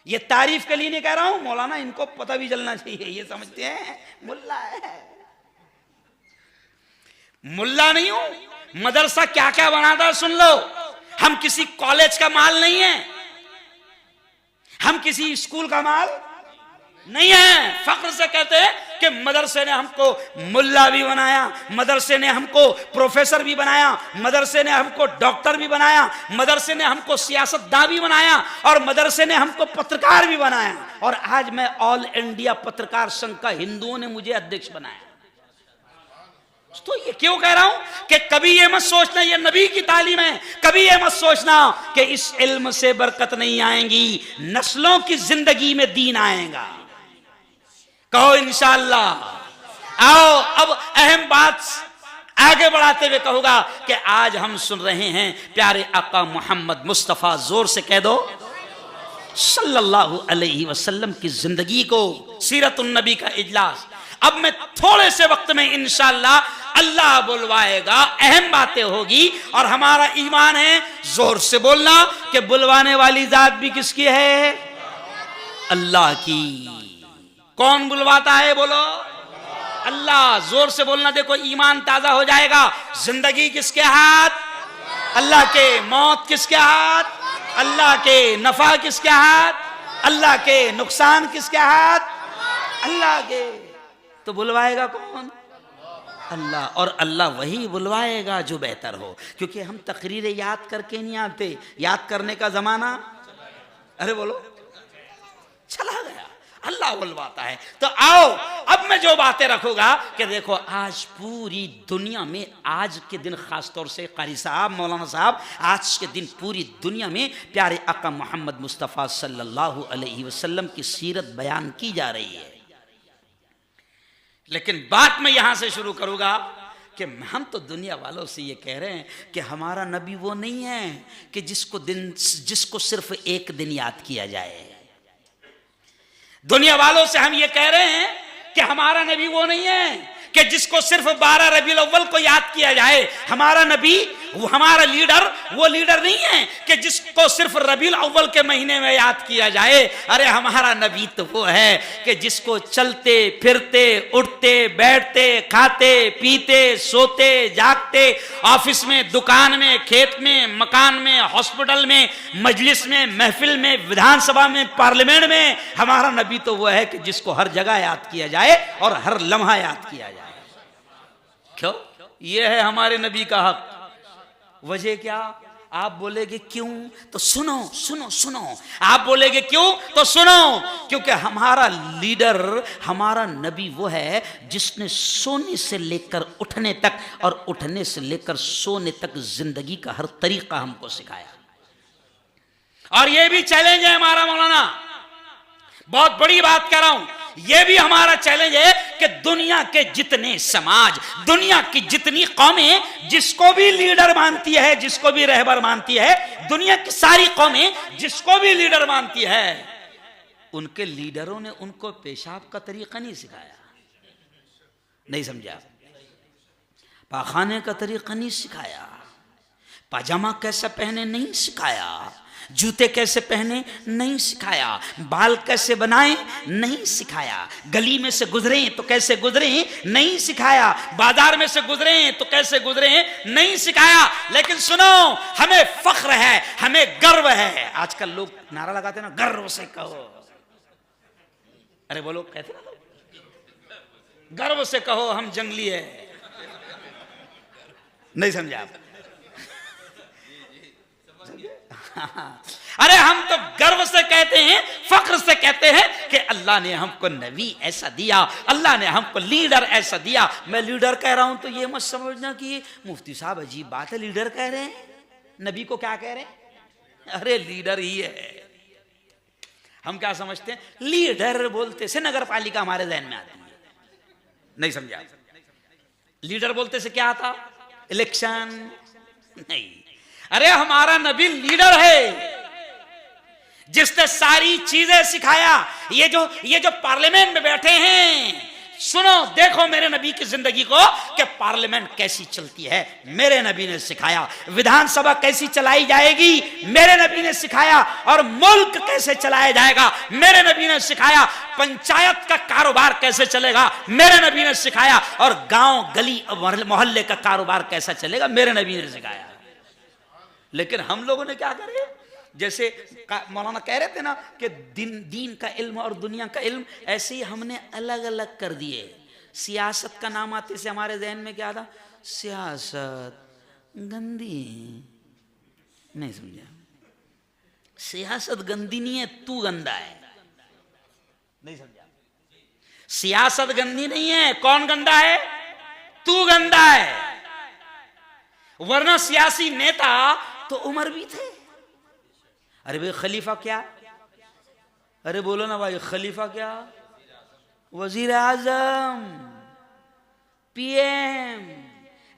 ये तारीफ के लिए नहीं कह रहा हूं, मौलाना इनको पता भी चलना चाहिए, ये समझते हैं मुल्ला है। मुल्ला नहीं हूं, मदरसा क्या क्या बनाता सुन लो। हम किसी कॉलेज का माल नहीं है, हम किसी स्कूल का माल नहीं है। फख्र से कहते हैं कि मदरसे ने हमको मुल्ला भी बनाया, मदरसे ने हमको प्रोफेसर भी बनाया, मदरसे ने हमको डॉक्टर भी बनाया, मदरसे ने हमको सियासतदान भी बनाया, और मदरसे ने हमको पत्रकार भी बनाया। और आज मैं ऑल इंडिया पत्रकार संघ का हिंदुओं ने मुझे अध्यक्ष बनाया। तो ये क्यों कह रहा हूं कि कभी ये मत सोचना ये नबी की तालीम है, कभी ये मत सोचना कि इस इल्म से बरकत नहीं आएगी, नस्लों की जिंदगी में दीन आएगा। कहो इंशाअल्लाह। आओ अब अहम बात आगे बढ़ाते हुए कहूंगा कि आज हम सुन रहे हैं प्यारे आका मोहम्मद मुस्तफा, जोर से कह दो, सल्लल्लाहु अलैहि वसल्लम की जिंदगी को, सीरतुन नबी का इजलास। अब मैं थोड़े से वक्त में इंशाअल्लाह अल्लाह बुलवाएगा, अहम बातें होगी, और हमारा ईमान है, जोर से बोलना, कि बुलवाने वाली जात भी किसकी है? अल्लाह की। कौन बुलवाता है बोलो? अल्लाह। जोर से बोलना, देखो ईमान ताजा हो जाएगा। जिंदगी किसके हाथ? अल्लाह के। मौत किसके हाथ? अल्लाह के। नफा किसके हाथ? अल्लाह के। नुकसान किसके हाथ? अल्लाह के। तो बुलवाएगा कौन? अल्लाह। और अल्लाह वही बुलवाएगा जो बेहतर हो, क्योंकि हम तकरीरें याद करके नहीं आते, याद करने का जमाना, अरे बोलो, चला गया। अल्लाह बुलवाता है। तो आओ अब मैं जो बातें रखूंगा कि देखो आज पूरी दुनिया में, आज के दिन खास तौर से कारी साहब, मौलाना साहब, आज के दिन पूरी दुनिया में प्यारे आका मोहम्मद मुस्तफ़ा सल्लल्लाहु अलैहि वसल्लम की सीरत बयान की जा रही है। लेकिन बात मैं यहां से शुरू करूंगा कि हम तो दुनिया वालों से ये कह रहे हैं कि हमारा नबी वो नहीं है कि जिसको सिर्फ एक दिन याद किया जाए। दुनिया वालों से हम ये कह रहे हैं कि हमारा नबी वो नहीं है कि जिसको सिर्फ 12 रबीउल अव्वल को याद किया जाए। हमारा नबी, हमारा लीडर वो लीडर नहीं है कि जिसको सिर्फ रबीउल अव्वल के महीने में याद किया जाए। अरे हमारा नबी तो वो है कि जिसको चलते फिरते, उठते बैठते, खाते पीते, सोते जागते, ऑफिस में, दुकान में, खेत में, मकान में, हॉस्पिटल में, मजलिस में, महफिल में, विधानसभा में, पार्लियामेंट में, हमारा नबी तो वो है कि जिसको हर जगह याद किया जाए और हर लम्हा याद किया जाए। क्यों? ये है हमारे नबी का हक। वजह क्या? आप बोलेगे क्यों? तो सुनो सुनो सुनो। आप बोलेगे क्यों? तो सुनो। क्योंकि हमारा लीडर, हमारा नबी वो है जिसने सोने से लेकर उठने तक और उठने से लेकर सोने तक जिंदगी का हर तरीका हमको सिखाया। और ये भी चैलेंज है हमारा मौलाना, बहुत बड़ी बात कह रहा हूं, यह भी हमारा चैलेंज है कि दुनिया के जितने समाज, दुनिया की जितनी कौमें जिसको भी लीडर मानती है, जिसको भी रहबर मानती है, दुनिया की सारी कौमें जिसको भी लीडर मानती है, उनके लीडरों ने उनको पेशाब का तरीका नहीं सिखाया। नहीं समझा? पाखाने का तरीका नहीं सिखाया, पाजामा कैसा पहने नहीं सिखाया, जूते कैसे पहने नहीं सिखाया, बाल कैसे बनाए नहीं सिखाया, गली में से गुजरे तो कैसे गुजरे नहीं सिखाया, बाजार में से गुजरे तो कैसे गुजरे नहीं सिखाया। लेकिन सुनो, हमें फख्र है, हमें गर्व है। आजकल लोग नारा लगाते ना, गर्व से कहो। अरे बोलो, कहते ना, गर्व से कहो हम जंगली है। नहीं समझा आप? अरे हम तो गर्व से कहते हैं, फख्र से कहते हैं कि अल्लाह ने हमको नबी ऐसा दिया, अल्लाह ने हमको लीडर ऐसा दिया। मैं लीडर कह रहा हूं तो ये मत समझना कि मुफ्ती साहब अजीब बात है, लीडर कह रहे हैं, नबी को क्या कह रहे हैं? अरे लीडर ही है। हम क्या समझते हैं, लीडर बोलते से नगर पालिका हमारे जहन में आती है। नहीं समझा? लीडर बोलते से क्या आता? इलेक्शन नहीं। अरे हमारा नबी लीडर है, जिसने सारी चीजें सिखाया। ये जो पार्लियामेंट में बैठे हैं, सुनो, देखो मेरे नबी की जिंदगी को कि पार्लियामेंट कैसी चलती है, मेरे नबी ने सिखाया। विधानसभा कैसी चलाई जाएगी, मेरे नबी ने सिखाया। और मुल्क कैसे चलाया जाएगा, मेरे नबी ने सिखाया। पंचायत का कारोबार कैसे चलेगा, मेरे नबी ने सिखाया। और गांव गली मोहल्ले का कारोबार कैसा चलेगा, मेरे नबी ने सिखाया। लेकिन हम लोगों ने क्या करे, जैसे मौलाना कह रहे थे ना कि दीन का इल्म और दुनिया का इल्म, ऐसे ही हमने अलग अलग कर दिए। सियासत का नाम आते से हमारे जहन में क्या था? सियासत गंदी। नहीं समझा? सियासत गंदी नहीं है, तू गंदा है। नहीं समझा? सियासत गंदी नहीं है, कौन गंदा है? तू गंदा है। वरना सियासी नेता तो उमर भी थे। अरे भाई खलीफा क्या? अरे बोलो ना भाई, खलीफा क्या? वजीर आजम, PM,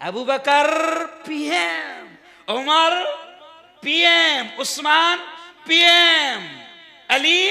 Abu Bakr PM, Umar PM, Usman PM, Ali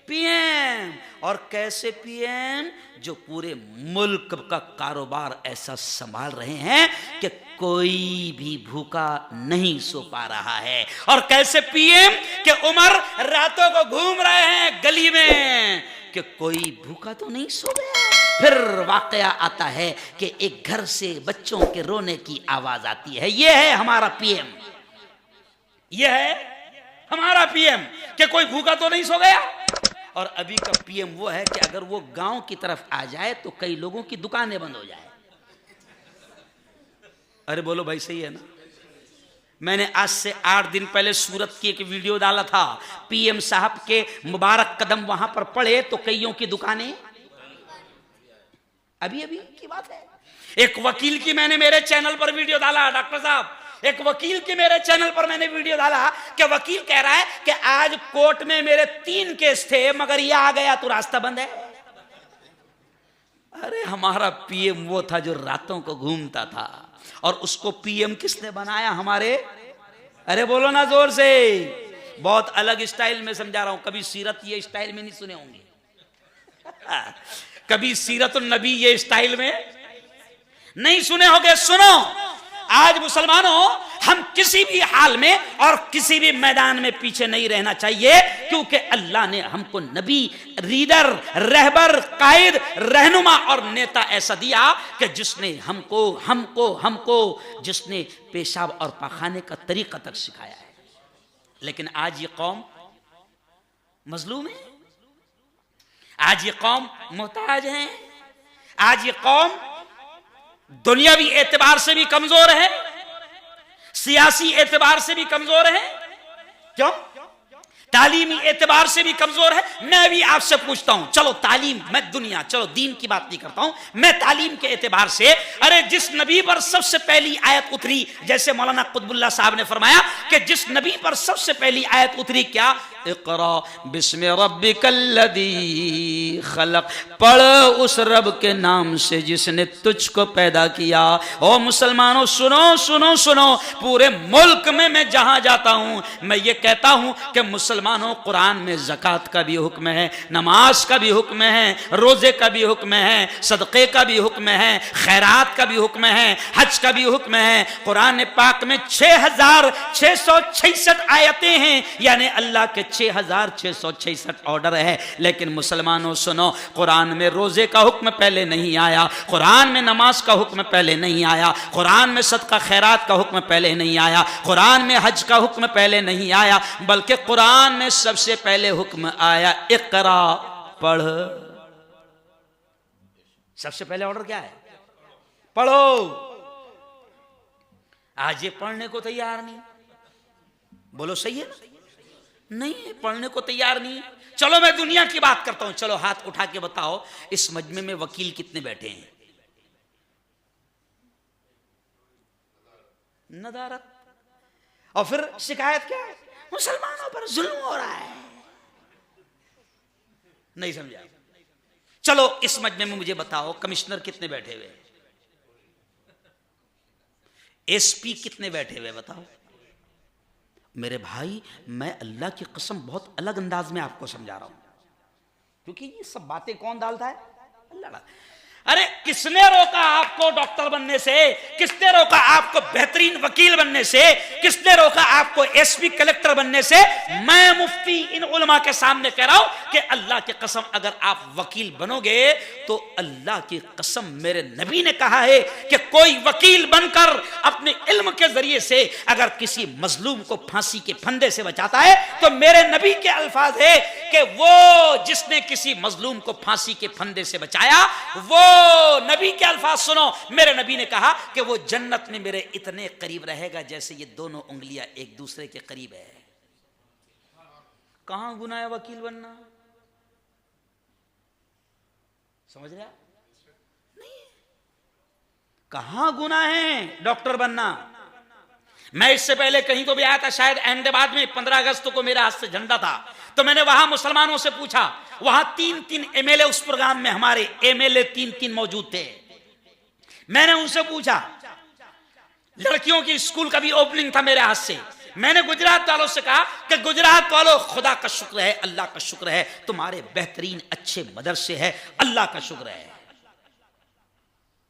PM. और कैसे पीएम? जो पूरे मुल्क का कारोबार ऐसा संभाल रहे हैं कि कोई भी भूखा नहीं सो पा रहा है। और कैसे पीएम कि उमर रातों को घूम रहे हैं गली में कि कोई भूखा तो नहीं सो गया। फिर वाकया आता है कि एक घर से बच्चों के रोने की आवाज आती है। यह है हमारा पीएम, यह है हमारा पीएम कि कोई भूखा तो नहीं सो गया। और अभी का पीएम वो है कि अगर वो गांव की तरफ आ जाए तो कई लोगों की दुकानें बंद हो जाए। अरे बोलो भाई, सही है ना? मैंने आज से 8 दिन पहले सूरत की एक वीडियो डाला था। पीएम साहब के मुबारक कदम वहां पर पड़े तो कईयों की दुकानें, अभी की बात है। एक वकील की मैंने मेरे चैनल पर वीडियो डाला, डॉक्टर साहब, एक वकील के मेरे चैनल पर मैंने वीडियो डाला कि वकील कह रहा है कि आज कोर्ट में मेरे 3 केस थे, मगर ये आ गया तो रास्ता बंद है। अरे हमारा पीएम वो था जो रातों को घूमता था। और उसको पीएम किसने बनाया? हमारे, अरे बोलो ना जोर से। बहुत अलग स्टाइल में समझा रहा हूं, कभी सीरत ये स्टाइल में नहीं सुने होंगे, कभी सीरतुन नबी ये स्टाइल में नहीं सुने होंगे। सुनो, आज मुसलमानों, हम किसी भी हाल में और किसी भी मैदान में पीछे नहीं रहना चाहिए, क्योंकि अल्लाह ने हमको नबी, लीडर, रहबर, कायद, रहनुमा और नेता ऐसा दिया कि जिसने हमको जिसने पेशाब और पाखाने का तरीका तक सिखाया है। लेकिन आज ये कौम मजलूम है, आज ये कौम मोहताज है, आज ये कौम दुनियावी एतबार से भी कमजोर है, सियासी एतबार से भी कमजोर है। क्यों? तालीमी एतबार से भी कमजोर है। मैं भी आपसे पूछता हूं, चलो तालीम, मैं दुनिया, चलो दीन की बात नहीं करता हूं, मैं तालीम के एतबार से, अरे जिस नबी पर सबसे पहली आयत उतरी, जैसे मौलाना कुतुबुल्लाह साहब ने फरमाया कि जिस नबी पर सबसे पहली आयत उतरी क्या? इक़रा बिस्मि रब्बिकल्लज़ी खलक़, पढ़ उस रब के नाम से जिसने तुझको पैदा किया। ओ मुसलमानों सुनो सुनो सुनो, पूरे मुल्क में मैं जहां जाता हूं मैं ये कहता हूं कि मुसलमानों, कुरान में ज़कात का भी हुक्म है, नमाज का भी हुक्म है, रोजे का भी हुक्म है, सदक़े का भी हुक्म है, खैरात का भी हुक्म है, हज का भी हुक्म है। कुरान पाक में 6666 आयतें हैं, यानी अल्लाह के 6666 ऑर्डर है। लेकिन मुसलमानों सुनो, कुरान में रोजे का हुक्म पहले नहीं आया, कुरान में नमाज का हुक्म पहले नहीं आया, कुरान में सदका खैरात का हुक्म पहले नहीं आया, कुरान में हज का हुक्म पहले नहीं आया, बल्कि कुरान में सबसे पहले हुक्म आया इक़रा, पढ़। सबसे पहले ऑर्डर क्या है? पढ़ो। आज ये पढ़ने को तैयार नहीं, बोलो सही है ना? नहीं, पढ़ने को तैयार नहीं। चलो मैं दुनिया की बात करता हूं, चलो हाथ उठा के बताओ इस मजमे में वकील कितने बैठे हैं? नदारत। और फिर शिकायत क्या है? मुसलमानों पर जुल्म हो रहा है। नहीं समझा? चलो इस मजमे में मुझे बताओ कमिश्नर कितने बैठे हुए, एसपी कितने बैठे हुए, बताओ। मेरे भाई, मैं अल्लाह की कसम बहुत अलग अंदाज में आपको समझा रहा हूं, क्योंकि ये सब बातें कौन डालता है? अल्लाह। अरे किसने रोका आपको डॉक्टर बनने से? किसने रोका आपको बेहतरीन वकील बनने से? किसने रोका आपको एसपी कलेक्टर बनने से? मैं मुफ्ती इन उलमा के सामने कह रहा हूं कि अल्लाह की कसम अगर आप वकील बनोगे तो अल्लाह की कसम मेरे नबी ने कहा है कि कोई वकील बनकर अपने इल्म के जरिए से अगर किसी मजलूम को फांसी के फंदे से बचाता है तो मेरे नबी के अल्फाज है कि वो जिसने किसी मजलूम को फांसी के फंदे से बचाया, वो नबी के अल्फाज सुनो, मेरे नबी ने कहा कि वो जन्नत में मेरे इतने करीब रहेगा जैसे ये दोनों उंगलियां एक दूसरे के करीब है। कहां गुनाह है वकील बनना? समझ रहे? नहीं, कहां गुनाह है डॉक्टर बनना? मैं इससे पहले कहीं तो भी आया था, शायद अहमदाबाद में 15 अगस्त को मेरे हाथ से झंडा था, तो मैंने वहां मुसलमानों से पूछा, वहां 3-3 एमएलए उस प्रोग्राम में, हमारे एमएलए 3-3 मौजूद थे। मैंने उनसे पूछा, लड़कियों की स्कूल का भी ओपनिंग था मेरे हाथ से, मैंने गुजरात वालों से कहा कि गुजरात वालों, खुदा का शुक्र है, अल्लाह का शुक्र है, तुम्हारे बेहतरीन अच्छे मदरसे है, अल्लाह का शुक्र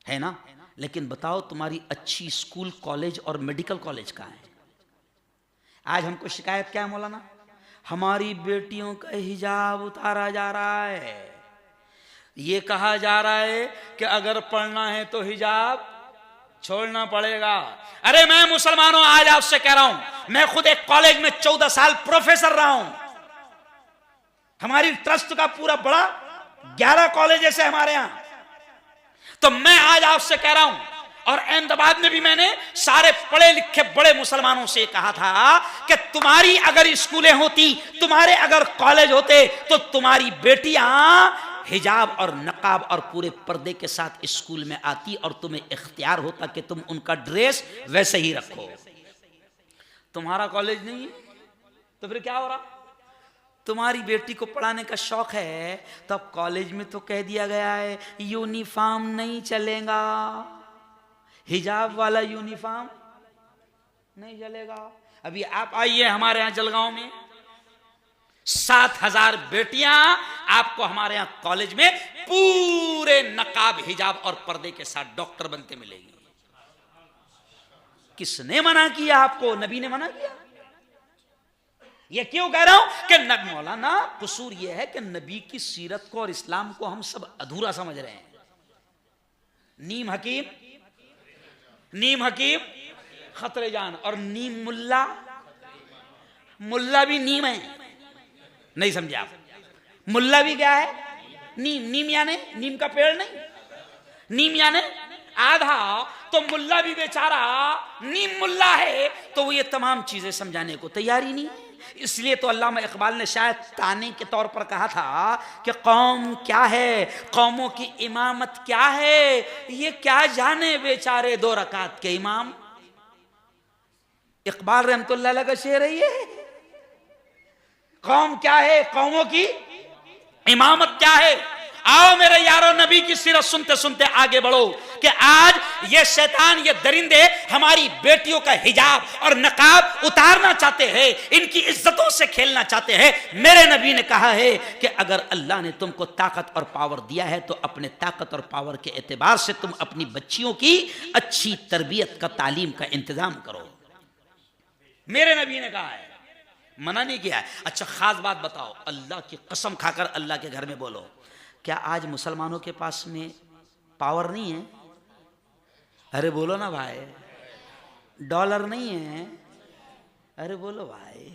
है ना? लेकिन बताओ तुम्हारी अच्छी स्कूल, कॉलेज और मेडिकल कॉलेज कहां है? आज हमको शिकायत क्या है मौलाना? हमारी बेटियों का हिजाब उतारा जा रहा है, ये कहा जा रहा है कि अगर पढ़ना है तो हिजाब छोड़ना पड़ेगा। अरे मैं मुसलमानों आज आपसे कह रहा हूं, मैं खुद एक कॉलेज में 14 साल प्रोफेसर रहा हूं, हमारी ट्रस्ट का पूरा बड़ा 11 कॉलेज है हमारे यहां, तो मैं आज आपसे कह रहा हूं, और अहमदाबाद में भी मैंने सारे पढ़े लिखे बड़े मुसलमानों से कहा था कि तुम्हारी अगर स्कूलें होती, तुम्हारे अगर कॉलेज होते, तो तुम्हारी बेटियां हिजाब और नकाब और पूरे पर्दे के साथ स्कूल में आती और तुम्हें इख्तियार होता कि तुम उनका ड्रेस वैसे ही रखो। तुम्हारा कॉलेज नहीं है तो फिर क्या हो रहा? तुम्हारी बेटी को पढ़ाने का शौक है तो अब कॉलेज में तो कह दिया गया है यूनिफॉर्म नहीं चलेगा, हिजाब वाला यूनिफॉर्म नहीं चलेगा। अभी आप आइए हमारे यहां जलगांव में, 7000 बेटियां आपको हमारे यहां कॉलेज में पूरे नकाब, हिजाब और पर्दे के साथ डॉक्टर बनते मिलेगी। किसने मना किया आपको? नबी ने मना किया। ये क्यों कह रहा हूं कि मौलाना कसूर यह है कि नबी की सीरत को और इस्लाम को हम सब अधूरा समझ रहे हैं। नीम हकीम खतरे जान, और नीम मुल्ला, मुल्ला भी नीम है, नहीं समझे आप? मुल्ला भी क्या है? नीम। नीम यानी नीम का पेड़ नहीं, नीम यानी आधा, तो मुल्ला भी बेचारा नीम मुल्ला है, तो वो ये तमाम चीजें समझाने को तैयार ही नहीं। इसलिए तो अल्लामा इकबाल ने शायद ताने के तौर पर कहा था कि कौम क्या है, कौमों की इमामत क्या है, ये क्या जाने बेचारे 2 रकात के इमाम। इकबाल रहमतुल्लाह अलैह का शेर है ये। कौम क्या है, कौमों की इमामत क्या है। आओ मेरे यारो, नबी की सीरत सुनते सुनते आगे बढ़ो कि आज ये शैतान, ये दरिंदे हमारी बेटियों का हिजाब और नकाब उतारना चाहते हैं, इनकी इज्जतों से खेलना चाहते हैं। मेरे नबी ने कहा है कि अगर अल्लाह ने तुमको ताकत और पावर दिया है तो अपने ताकत और पावर के एतबार से तुम अपनी बच्चियों की अच्छी तरबियत का, तालीम का इंतजाम करो। मेरे नबी ने कहा है, मना नहीं किया है। अच्छा खास बात बताओ, अल्लाह की कसम खाकर अल्लाह के घर में बोलो, क्या आज मुसलमानों के पास में पावर नहीं है? अरे बोलो ना भाई। डॉलर नहीं है? अरे बोलो भाई।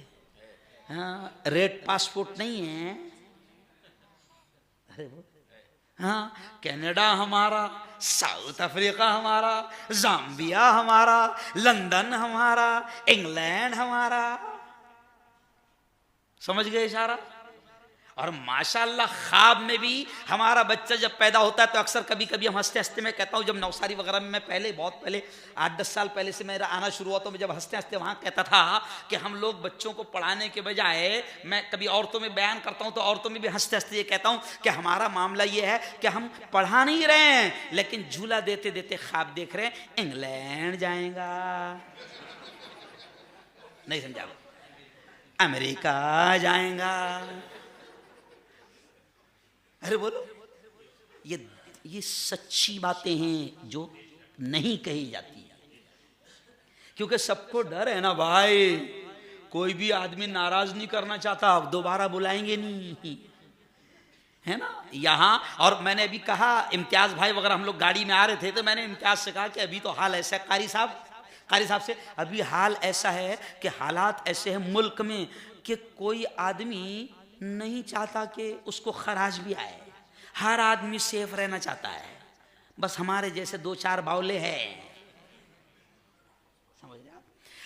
हाँ, रेड पासपोर्ट नहीं है? अरे बोलो। हाँ, कनाडा हमारा, साउथ अफ्रीका हमारा, जाम्बिया हमारा, लंदन हमारा, इंग्लैंड हमारा। समझ गए इशारा? और माशाल्लाह ख्वाब में भी हमारा बच्चा जब पैदा होता है तो अक्सर कभी कभी हम हंसते हंसते, मैं कहता हूँ जब नवसारी वगैरह में मैं पहले, बहुत पहले 8-10 साल पहले से मेरा आना शुरू हुआ, तो मैं जब हंसते हंसते वहाँ कहता था कि हम लोग बच्चों को पढ़ाने के बजाय, मैं कभी औरतों में बयान करता हूँ तो औरतों में भी हंसते हंसते ये कहता हूँ कि हमारा मामला ये है कि हम पढ़ा नहीं रहे हैं, लेकिन झूला देते देते ख्वाब देख रहे हैं इंग्लैंड जाएगा, नहीं समझा, अमेरिका जाएगा। अरे बोलो, ये सच्ची बातें हैं जो नहीं कही जाती, क्योंकि सबको डर है ना भाई, कोई भी आदमी नाराज नहीं करना चाहता, अब दोबारा बुलाएंगे नहीं, है ना यहाँ। और मैंने अभी कहा, इम्तियाज भाई वगैरह हम लोग गाड़ी में आ रहे थे तो मैंने इम्तियाज से कहा कि अभी तो हाल ऐसा है, कारी साहब से, अभी हाल ऐसा है कि हालात ऐसे हैं मुल्क में कि कोई आदमी नहीं चाहता कि उसको खराज भी आए, हर आदमी सेफ रहना चाहता है, बस हमारे जैसे 2-4 बावले हैं। समझ रहे आप?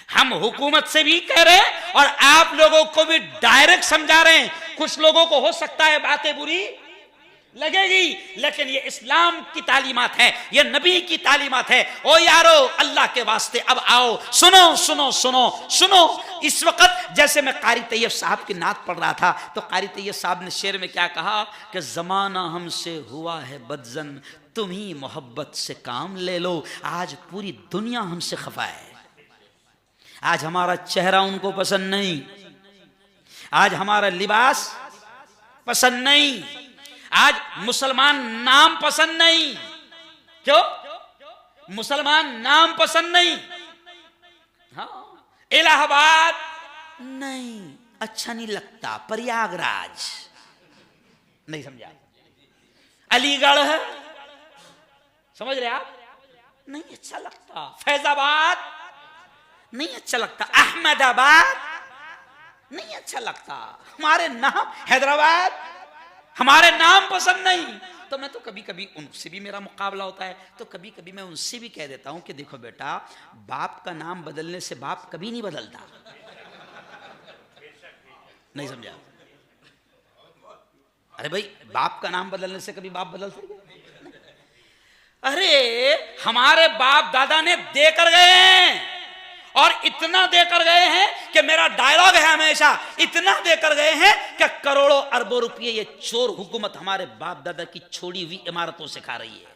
हम हुकूमत से भी कह रहे हैं और आप लोगों को भी डायरेक्ट समझा रहे हैं। कुछ लोगों को हो सकता है बातें बुरी लगेगी, लेकिन ये इस्लाम की तालीमात है, ये नबी की तालीमात है। ओ यारो, अल्लाह के वास्ते अब आओ, सुनो सुनो सुनो सुनो। इस वक्त जैसे मैं कारी तैयब साहब की नात पढ़ रहा था तो कारी तैयब साहब ने शेर में क्या कहा कि जमाना हमसे हुआ है बदजन, तुम ही मोहब्बत से काम ले लो। आज पूरी दुनिया हमसे खफा है, आज हमारा चेहरा उनको पसंद नहीं, आज हमारा लिबास पसंद नहीं, आज मुसलमान नाम पसंद नहीं। क्यों मुसलमान नाम पसंद नहीं? हाँ, इलाहाबाद नहीं, अच्छा नहीं लगता, प्रयागराज नहीं समझा, अलीगढ़ है, समझ रहे आप, नहीं अच्छा लगता, फैजाबाद नहीं अच्छा लगता, अहमदाबाद नहीं अच्छा लगता, हमारे नाम, हैदराबाद हमारे नाम पसंद नहीं। तो मैं तो कभी कभी उनसे भी मेरा मुकाबला होता है, तो कभी कभी मैं उनसे भी कह देता हूं कि देखो बेटा, बाप का नाम बदलने से बाप कभी नहीं बदलता, नहीं समझा? अरे भाई, बाप का नाम बदलने से कभी बाप बदल सकते? अरे हमारे बाप दादा ने देकर गए हैं, और इतना देकर गए हैं कि मेरा डायलॉग है हमेशा, इतना देकर गए हैं कि करोड़ों अरबों रुपये ये चोर हुकूमत हमारे बाप दादा की छोड़ी हुई इमारतों से खा रही है।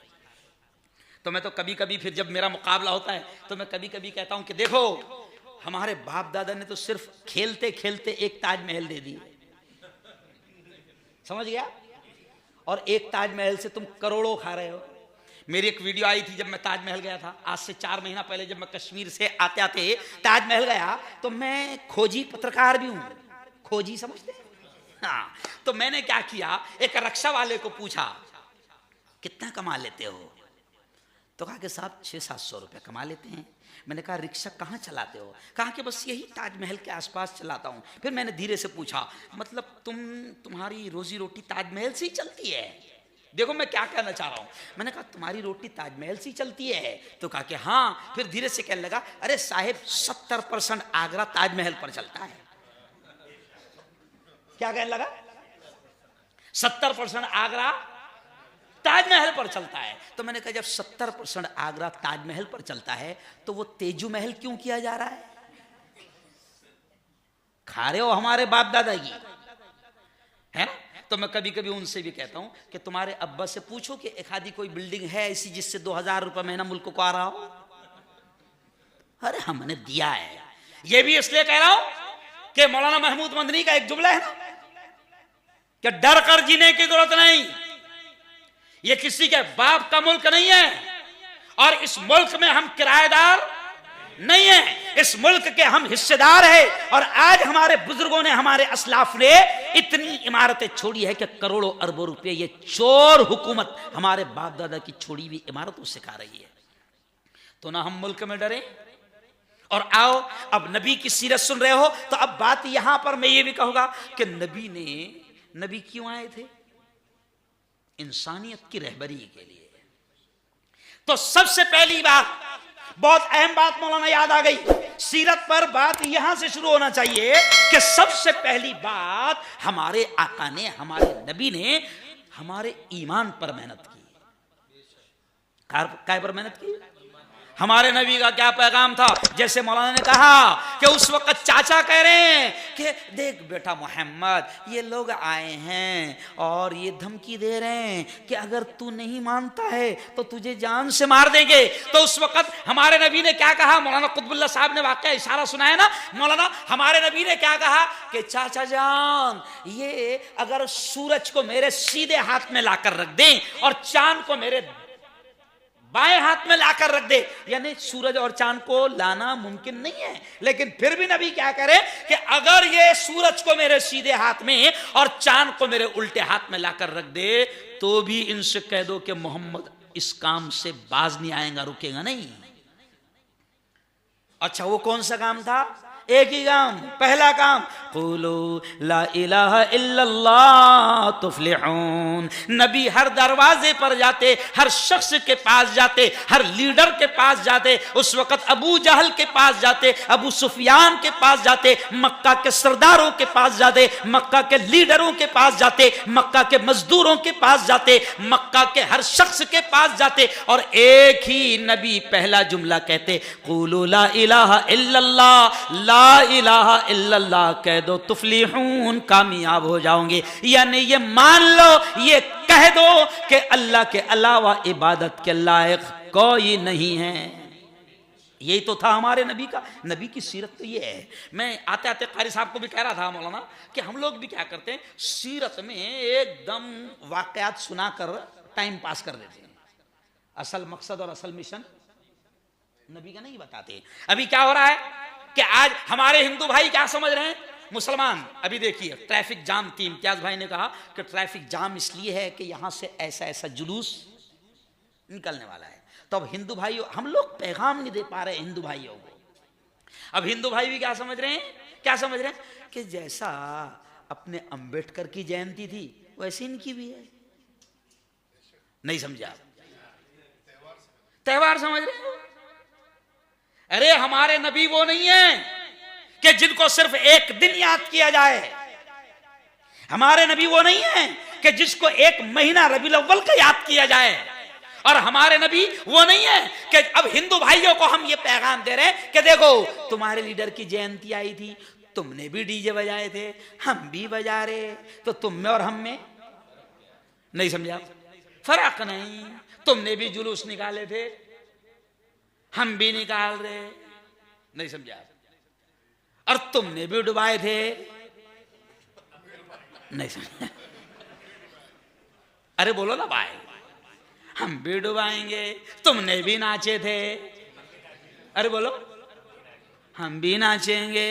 तो मैं तो कभी कभी फिर जब मेरा मुकाबला होता है तो मैं कभी कभी कहता हूं कि देखो, हमारे बाप दादा ने तो सिर्फ खेलते खेलते एक ताजमहल दे दी, समझ गया? और एक ताजमहल से तुम करोड़ों खा रहे हो। मेरी एक वीडियो आई थी जब मैं ताजमहल गया था, आज से 4 महीना पहले, जब मैं कश्मीर से आते आते ताजमहल गया, तो मैं खोजी पत्रकार भी हूं, खोजी समझते हैं? हाँ, तो मैंने क्या किया, एक रक्षा वाले को पूछा कितना कमा लेते हो, तो कहा कि साहब 600-700 रुपये कमा लेते हैं। मैंने कहा रिक्शा कहाँ चलाते हो? कहा कि बस यही ताजमहल के आसपास चलाता हूँ। फिर मैंने धीरे से पूछा, मतलब तुम्हारी रोजी रोटी ताजमहल से ही चलती है? देखो मैं क्या कहना चाह रहा हूँ। मैंने कहा तुम्हारी रोटी ताजमहल से ही चलती है? तो कहा कि हाँ। फिर धीरे से कहने लगा, अरे साहिब 70% आगरा ताजमहल पर चलता है। क्या कहने लगा? 70% आगरा ताजमहल पर चलता है। तो मैंने कहा जब 70% आगरा ताजमहल पर चलता है तो वो तेजू महल क्यों किया जा रहा है? खा रहे हो हमारे बाप दादा की। है ना। तो मैं कभी कभी उनसे भी कहता हूं कि तुम्हारे अब्बा से पूछो कि एक आधी कोई बिल्डिंग है ऐसी जिससे 2000 रुपये महीना मुल्क को आ रहा हो। अरे हमने दिया है। ये भी इसलिए कह रहा हूं कि मौलाना महमूद मदनी का एक जुमला है ना कि डर कर जीने की जरूरत नहीं, ये किसी के बाप का मुल्क नहीं है और इस मुल्क में हम किराएदार नहीं है, इस मुल्क के हम हिस्सेदार हैं। और आज हमारे बुजुर्गों ने, हमारे असलाफ ने इतनी इमारतें छोड़ी है कि करोड़ों अरबों रुपए ये चोर हुकूमत हमारे बाप दादा की छोड़ी हुई इमारतों से खा रही है। तो ना हम मुल्क में डरे। और आओ, अब नबी की सीरत सुन रहे हो तो अब बात यहां पर मैं ये भी कहूंगा कि नबी क्यों आए थे? इंसानियत की रहबरी के लिए। तो सबसे पहली बात, बहुत अहम बात मौलाना याद आ गई, सीरत पर बात यहां से शुरू होना चाहिए कि सबसे पहली बात हमारे आका ने, हमारे नबी ने हमारे ईमान पर मेहनत की। काय पर मेहनत की? हमारे नबी का क्या पैगाम था? जैसे मौलाना ने कहा कि उस वक्त चाचा कह रहे हैं कि देख बेटा मोहम्मद, ये लोग आए हैं और ये धमकी दे रहे हैं कि अगर तू नहीं मानता है तो तुझे जान से मार देंगे। तो उस वक्त हमारे नबी ने क्या कहा? मौलाना कुतुबुल्लाह साहब ने वाकया इशारा सुनाया ना। मौलाना, हमारे नबी ने क्या कहा कि चाचा जान, ये अगर सूरज को मेरे सीधे हाथ में लाकर रख दें और चांद को मेरे बाएं हाथ में लाकर रख दे, यानी सूरज और चांद को लाना मुमकिन नहीं है, लेकिन फिर भी नबी क्या करे कि अगर ये सूरज को मेरे सीधे हाथ में और चांद को मेरे उल्टे हाथ में लाकर रख दे तो भी इनसे कह दो कि मोहम्मद इस काम से बाज नहीं आएगा, रुकेगा नहीं। अच्छा, वो कौन सा काम था? एक ही काम, पहला काम, क़ुलू ला इलाहा इल्लल्लाह तुफ्लिहून। नबी हर दरवाजे पर जाते, हर शख्स के पास जाते, हर लीडर के पास जाते। उस वक्त अबू जहल के पास जाते, अबू सुफियान के पास जाते, मक्का के सरदारों के पास जाते, मक्का के लीडरों के पास जाते, मक्का के मजदूरों के पास जाते, मक्का के हर शख्स के पास जाते और एक ही नबी पहला जुमला कहते, क़ुलू ला इलाहा इल्लल्लाह, ला इलाहा इल्लल्लाह कह दो तुफ्लिहून, कामयाब हो जाओगे। यानी ये मान लो, ये कह दो कि अल्लाह के अलावा इबादत के लायक कोई नहीं है। यही तो था हमारे नबी का। नबी की सीरत तो ये है। मैं आते आते कारी साहब को भी कह रहा था मौलाना कि हम लोग भी क्या करते हैं, सीरत में एकदम वाकयात सुनाकर टाइम पास कर देते हैं, असल मकसद और असल मिशन नबी का नहीं बताते। अभी क्या हो रहा है कि आज हमारे हिंदू भाई क्या समझ रहे हैं, मुसलमान। अभी देखिए, ट्रैफिक जाम थी, इम्तियाज भाई ने कहा कि ट्रैफिक जाम इसलिए है कि यहां से ऐसा ऐसा जुलूस निकलने वाला है। तो अब हिंदू भाइयों, हम लोग पैगाम नहीं दे पा रहे हिंदू भाइयों को। अब हिंदू भाई भी क्या समझ रहे हैं, क्या समझ रहे हैं कि जैसा अपने अंबेडकर की जयंती थी वैसे इनकी भी है। नहीं समझा? त्योहार समझ रहे हैं? अरे हमारे नबी वो नहीं है कि जिनको सिर्फ एक दिन याद किया जाए। हमारे नबी वो नहीं है कि जिसको एक महीना रबीउल अव्वल का याद किया जाए। और हमारे नबी वो नहीं है कि अब हिंदू भाइयों को हम ये पैगाम दे रहे हैं कि देखो तुम्हारे लीडर की जयंती आई थी, तुमने भी डीजे बजाए थे, हम भी बजा रहे, तो तुम में और हम में नहीं समझा, फर्क नहीं। तुमने भी जुलूस निकाले थे, हम भी निकाल रहे, नहीं समझा। और तुमने भी डुबाए थे, नहीं समझा। अरे बोलो ना भाई, हम भी डुबाएंगे, तुमने भी नाचे थे, अरे बोलो, हम भी नाचेंगे।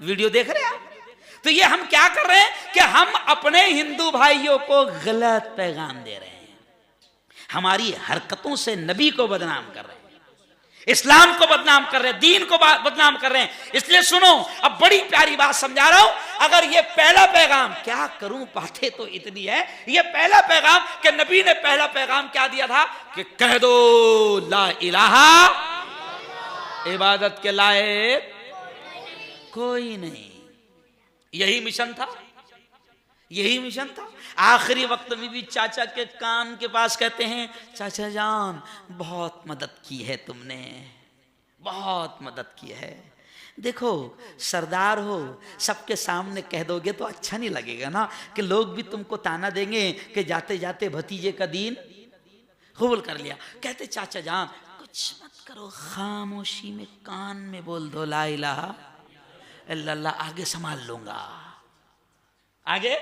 वीडियो देख रहे हैं आप? तो ये हम क्या कर रहे हैं कि हम अपने हिंदू भाइयों को गलत पैगाम दे रहे हैं, हमारी हरकतों से नबी को बदनाम कर रहे हैं, इस्लाम को बदनाम कर रहे हैं, दीन को बदनाम कर रहे हैं। इसलिए सुनो, अब बड़ी प्यारी बात समझा रहा हूं। अगर ये पहला पैगाम, क्या करूं बातें तो इतनी है, ये पहला पैगाम कि नबी ने पहला पैगाम क्या दिया था कि कह दो ला इलाहा, इबादत के लायक कोई नहीं। यही मिशन था, यही मिशन था। आखिरी वक्त में भी चाचा के कान के पास कहते हैं, चाचा जान बहुत मदद की है तुमने, बहुत मदद की है, देखो सरदार हो, सबके सामने कह दोगे तो अच्छा नहीं लगेगा ना, कि लोग भी तुमको ताना देंगे कि जाते जाते भतीजे का दीन कबूल कर लिया। कहते चाचा जान कुछ मत करो, खामोशी में कान में बोल दो ला इलाहा इल्लल्लाह, आगे संभाल लूंगा। आगे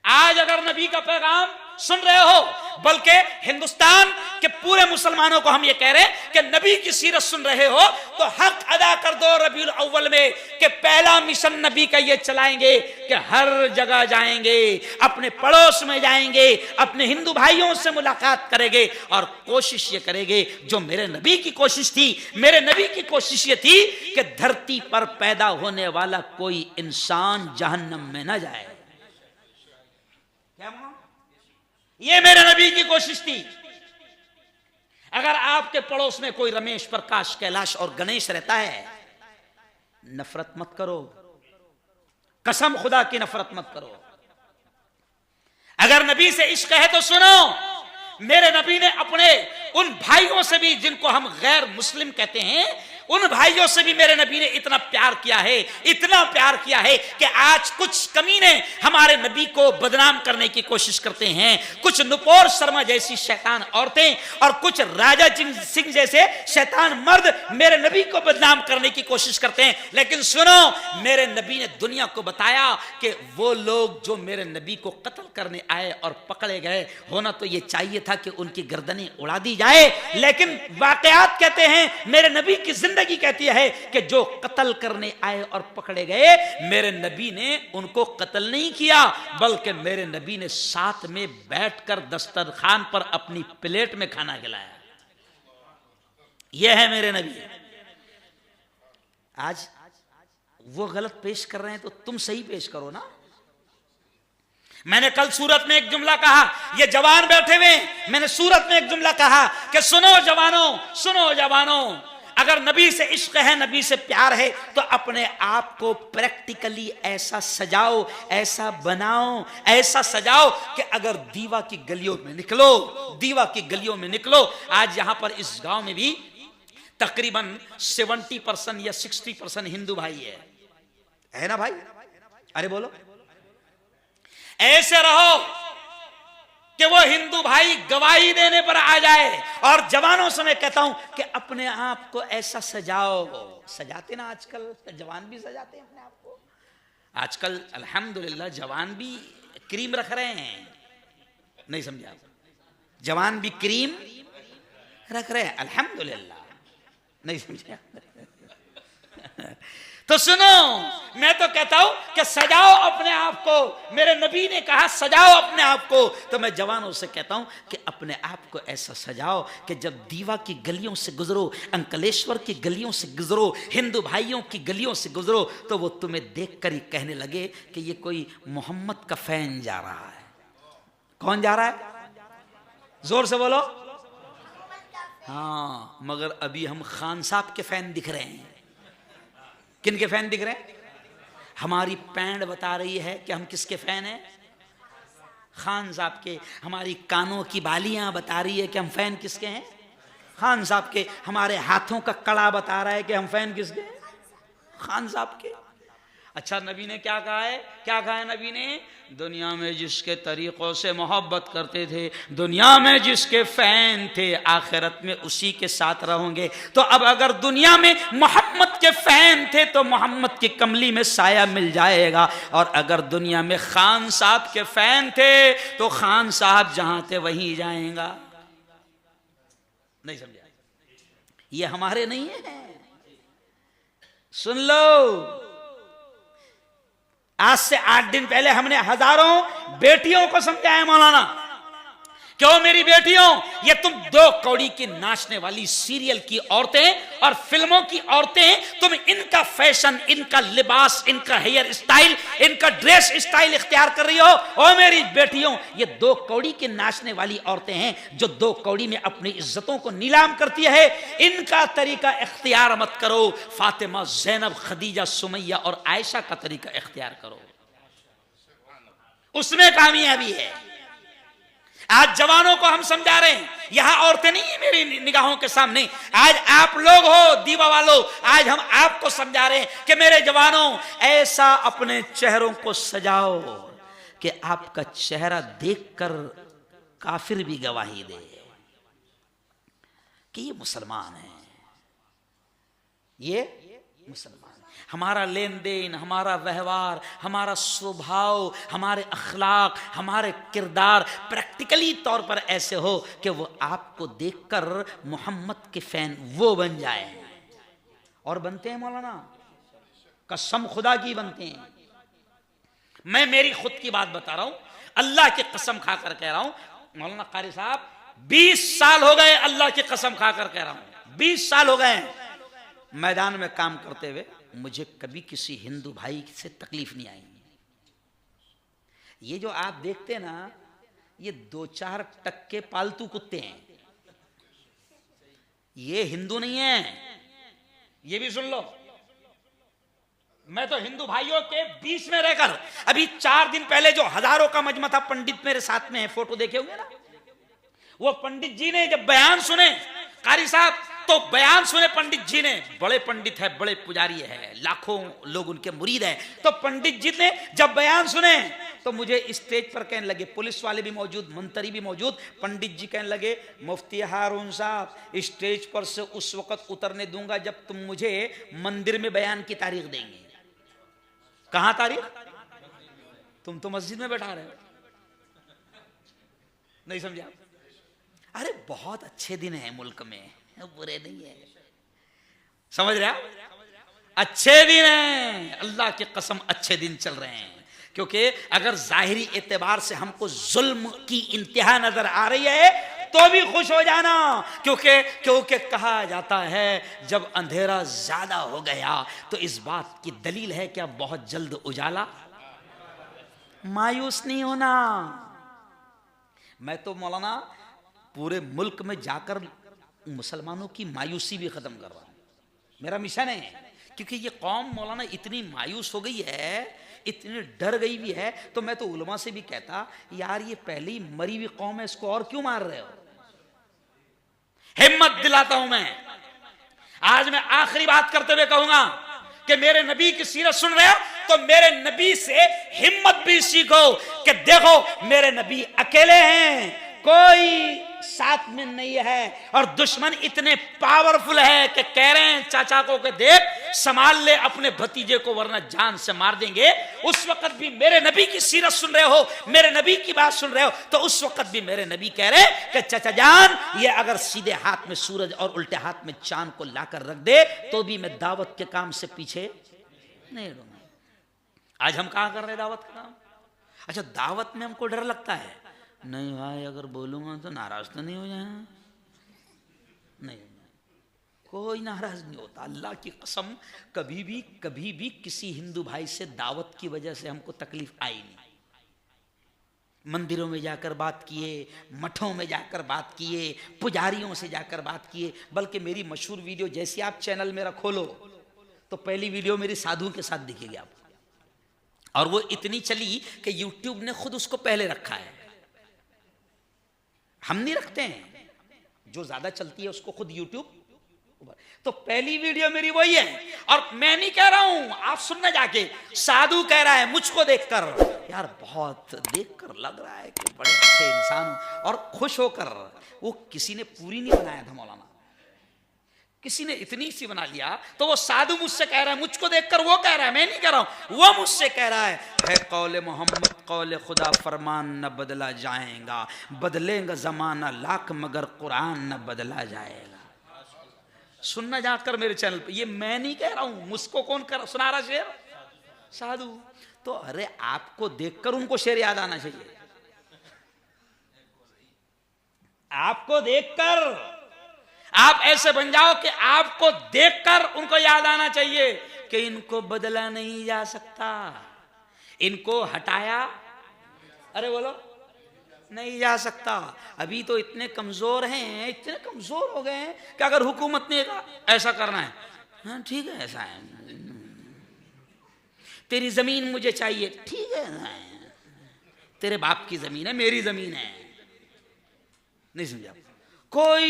आज अगर नबी का पैगाम सुन रहे हो, बल्कि हिंदुस्तान के पूरे मुसलमानों को हम ये कह रहे हैं कि नबी की सीरत सुन रहे हो तो हक अदा कर दो रबीउल अव्वल में कि पहला मिशन नबी का ये चलाएंगे कि हर जगह जाएंगे, अपने पड़ोस में जाएंगे, अपने हिंदू भाइयों से मुलाकात करेंगे और कोशिश ये करेंगे जो मेरे नबी की कोशिश थी। मेरे नबी की कोशिश ये थी कि धरती पर पैदा होने वाला कोई इंसान जहन्नम में न जाए। ये मेरे नबी की कोशिश थी। अगर आपके पड़ोस में कोई रमेश, प्रकाश, कैलाश और गणेश रहता है, नफरत मत करो, कसम खुदा की नफरत मत करो। अगर नबी से इश्क है तो सुनो, मेरे नबी ने अपने उन भाइयों से भी जिनको हम गैर मुस्लिम कहते हैं, उन भाइयों से भी मेरे नबी ने इतना प्यार किया है, इतना प्यार किया है कि आज कुछ कमीने हमारे नबी को बदनाम करने की कोशिश करते हैं। कुछ नुपुर शर्मा जैसी शैतान औरतें और कुछ राजा सिंह जैसे शैतान मर्द मेरे नबी को बदनाम करने की कोशिश करते हैं। लेकिन सुनो, मेरे नबी ने दुनिया को बताया कि वो लोग जो मेरे नबी को कत्ल करने आए और पकड़े गए, होना तो ये चाहिए था कि उनकी गर्दनें उड़ा दी जाए, लेकिन वाकयात कहते हैं, मेरे नबी की जिंदगी कहती है कि जो कत्ल करने आए और पकड़े गए, मेरे नबी ने उनको कत्ल नहीं किया, बल्कि मेरे नबी ने साथ में बैठकर दस्तरखान पर अपनी प्लेट में खाना खिलाया। यह है मेरे नबी। आज वो गलत पेश कर रहे हैं तो तुम सही पेश करो ना। मैंने कल सूरत में एक जुमला कहा, ये जवान बैठे हुए, मैंने सूरत में एक जुमला कहा कि सुनो जवानों, सुनो जवानों, अगर नबी से इश्क है, नबी से प्यार है, तो अपने आप को प्रैक्टिकली ऐसा सजाओ, ऐसा बनाओ, ऐसा सजाओ कि अगर दीवा की गलियों में निकलो, दीवा की गलियों में निकलो। आज यहां पर इस गांव में भी तकरीबन 70% या 60% हिंदू भाई है ना भाई? अरे बोलो, ऐसे रहो कि वो हिंदू भाई गवाही देने पर आ जाए। और जवानों से मैं कहता हूं कि अपने आप को ऐसा सजाओ। सजाते ना आजकल, जवान भी सजाते हैं अपने आप को। आजकल अल्हम्दुलिल्लाह जवान भी क्रीम रख रहे हैं, नहीं समझा? जवान भी क्रीम रख रहे हैं, अल्हम्दुलिल्लाह, नहीं समझा? तो सुनो, मैं तो कहता हूं कि सजाओ अपने आप को। मेरे नबी ने कहा सजाओ अपने आप को, तो मैं जवानों से कहता हूं कि अपने आप को ऐसा सजाओ कि जब दीवा की गलियों से गुजरो, अंकलेश्वर की गलियों से गुजरो, हिंदू भाइयों की गलियों से गुजरो, तो वो तुम्हें देखकर ही कहने लगे कि ये कोई मोहम्मद का फैन जा रहा है। कौन जा रहा है? जोर से बोलो। हाँ, मगर अभी हम खान साहब के फैन दिख रहे हैं। किन के फैन दिख रहे हैं? हमारी पैंट बता रही है कि हम किसके फैन हैं? खान साहब के। हमारी कानों की बालियां बता रही है कि हम फैन किसके हैं? खान साहब के। हमारे हाथों का कड़ा बता रहा है कि हम फैन किसके हैं? खान साहब के। अच्छा, नबी ने क्या कहा है? क्या कहा है नबी ने? दुनिया में जिसके तरीकों से मोहब्बत करते थे, दुनिया में जिसके फैन थे, आखिरत में उसी के साथ रहोगे। तो अब अगर दुनिया में मोहम्मद के फैन थे तो मोहम्मद की कमली में साया मिल जाएगा, और अगर दुनिया में खान साहब के फैन थे तो खान साहब जहां थे वहीं जाएगा। नहीं समझा? ये हमारे नहीं है, सुन लो। आज से 8 दिन पहले हमने हजारों बेटियों को समझाया मौलाना, क्यों मेरी बेटियों, ये तुम 2 कौड़ी की नाचने वाली सीरियल की औरतें और फिल्मों की औरतें, तुम इनका फैशन, इनका लिबास, इनका हेयर स्टाइल, इनका ड्रेस स्टाइल इख्तियार कर रही हो। ओ मेरी बेटियों, ये 2 कौड़ी की नाचने वाली औरतें हैं जो 2 कौड़ी में अपनी इज्जतों को नीलाम करती है। इनका तरीका इख्तियार मत करो। फातिमा, ज़ैनब, खदीजा, सुमैया और आयशा का तरीका इख्तियार करो, उसमें कामयाबी है। आज जवानों को हम समझा रहे हैं, यहां औरतें नहीं है मेरी निगाहों के सामने, आज आप लोग हो दीवा वालों, आज हम आपको समझा रहे हैं कि मेरे जवानों ऐसा अपने चेहरों को सजाओ कि आपका चेहरा देखकर काफिर भी गवाही दे कि ये मुसलमान है, ये मुसलमान। हमारा लेन देन, हमारा व्यवहार, हमारा स्वभाव, हमारे अखलाक, हमारे किरदार प्रैक्टिकली तौर पर ऐसे हो कि वो आपको देखकर मोहम्मद के फैन वो बन जाए। और बनते हैं मौलाना, कसम खुदा की बनते हैं। मैं मेरी खुद की बात बता रहा हूं, अल्लाह की कसम खाकर कह रहा हूं मौलाना कारी साहब, 20 साल हो गए, अल्लाह की कसम खाकर कह रहा हूं 20 साल हो गए मैदान में काम करते हुए, मुझे कभी किसी हिंदू भाई से तकलीफ नहीं आई। ये जो आप देखते हैं ना, ये 2-4 टक्के पालतू कुत्ते हैं, ये हिंदू नहीं है, ये भी सुन लो। मैं तो हिंदू भाइयों के बीच में रहकर, अभी 4 दिन पहले जो हजारों का मजमा था, पंडित मेरे साथ में है, फोटो देखे होंगे ना, वो पंडित जी ने जब बयान सुने, कारी साहब तो बयान सुने पंडित जी ने, बड़े पंडित है, बड़े पुजारी है, लाखों लोग उनके मुरीद हैं, तो पंडित जी ने जब बयान सुने तो मुझे स्टेज पर कहने लगे, पुलिस वाले भी मौजूद, मंत्री भी मौजूद, पंडित जी कहने लगे, मुफ्ती हारून साहब स्टेज पर से उस वक्त उतरने दूंगा जब तुम मुझे मंदिर में बयान की तारीख देंगे। कहां तारीख? तुम तो मस्जिद में बैठा रहे हो, नहीं समझे आप? अरे बहुत अच्छे दिन है मुल्क में, बुरे नहीं है, समझ रहे आप? अच्छे दिन हैं, अल्लाह की कसम अच्छे दिन चल रहे हैं। क्योंकि अगर जाहिरी एतबार से हमको जुल्म की इंतहा नजर आ रही है तो भी खुश हो जाना, क्योंकि कहा जाता है जब अंधेरा ज्यादा हो गया तो इस बात की दलील है कि अब बहुत जल्द उजाला। मायूस नहीं होना। मैं तो मौलाना पूरे मुल्क में जाकर मुसलमानों की मायूसी भी खत्म कर रहा हूं, मेरा मिशन है। क्योंकि ये कौम मौलाना इतनी मायूस हो गई है, इतनी डर गई भी है, तो मैं तो उलमा से भी कहता, यार ये पहले ही मरी हुई कौम है, इसको और क्यों मार रहे हो? हिम्मत दिलाता हूं मैं। आज मैं आखिरी बात करते हुए कहूंगा कि मेरे नबी की सीरत सुन रहे हो तो मेरे नबी से हिम्मत भी सीखो कि देखो मेरे नबी अकेले हैं, कोई साथ में नहीं है, और दुश्मन इतने पावरफुल है कि कह रहे हैं चाचा को कि देख संभाल ले अपने भतीजे को वरना जान से मार देंगे। उस वक्त भी मेरे नबी की सीरत सुन रहे हो, मेरे नबी की बात सुन रहे हो, तो उस वक्त भी मेरे नबी कह रहे हैं कि चाचा जान ये अगर सीधे हाथ में सूरज और उल्टे हाथ में चांद को लाकर रख दे तो भी मैं दावत के काम से पीछे नहीं रहूंगा। आज हम कहां कर रहे हैं दावत का काम? अच्छा, दावत में हमको डर लगता है, नहीं भाई अगर बोलूंगा तो नाराज तो नहीं हो जाए? नहीं, कोई नाराज नहीं होता, अल्लाह की कसम। कभी भी किसी हिंदू भाई से दावत की वजह से हमको तकलीफ आई नहीं। मंदिरों में जाकर बात किए, मठों में जाकर बात किए, पुजारियों से जाकर बात किए, बल्कि मेरी मशहूर वीडियो जैसे आप चैनल मेरा खोलो तो पहली वीडियो मेरी साधु के साथ दिखेगी आपको, और वो इतनी चली कि यूट्यूब ने खुद उसको पहले रखा है, हम नहीं रखते हैं, जो ज्यादा चलती है उसको खुद यूट्यूब। तो पहली वीडियो मेरी वही है, और मैं नहीं कह रहा हूं, आप सुनना जाके, साधु कह रहा है मुझको देखकर, यार बहुत देखकर लग रहा है कि बड़े अच्छे इंसान हो, और खुश होकर। वो किसी ने पूरी नहीं बनाया था मौलाना, किसी ने इतनी सी बना लिया, तो वो साधु मुझसे कह रहा है, मुझको देखकर वो कह रहा है, मैं नहीं कह रहा हूं, वो मुझसे कह रहा है कौले मोहम्मद कौले खुदा फरमान न बदला जाएगा, बदलेगा जमाना लाख मगर कुरान न बदला जाएगा। सुनना जाकर मेरे चैनल पे, ये मैं नहीं कह रहा हूं, मुझको कौन सुना रहा शेर? साधु। तो अरे आपको देखकर उनको शेर याद आना चाहिए, आपको देखकर आप ऐसे बन जाओ कि आपको देखकर उनको याद आना चाहिए कि इनको बदला नहीं जा सकता, इनको हटाया, अरे बोलो, नहीं जा सकता। अभी तो इतने कमजोर हैं, इतने कमजोर हो गए हैं कि अगर हुकूमत ने कहा ऐसा करना है, हाँ ठीक है ऐसा है, तेरी जमीन मुझे चाहिए, ठीक है, तेरे बाप की जमीन है, मेरी जमीन है, नहीं समझा? कोई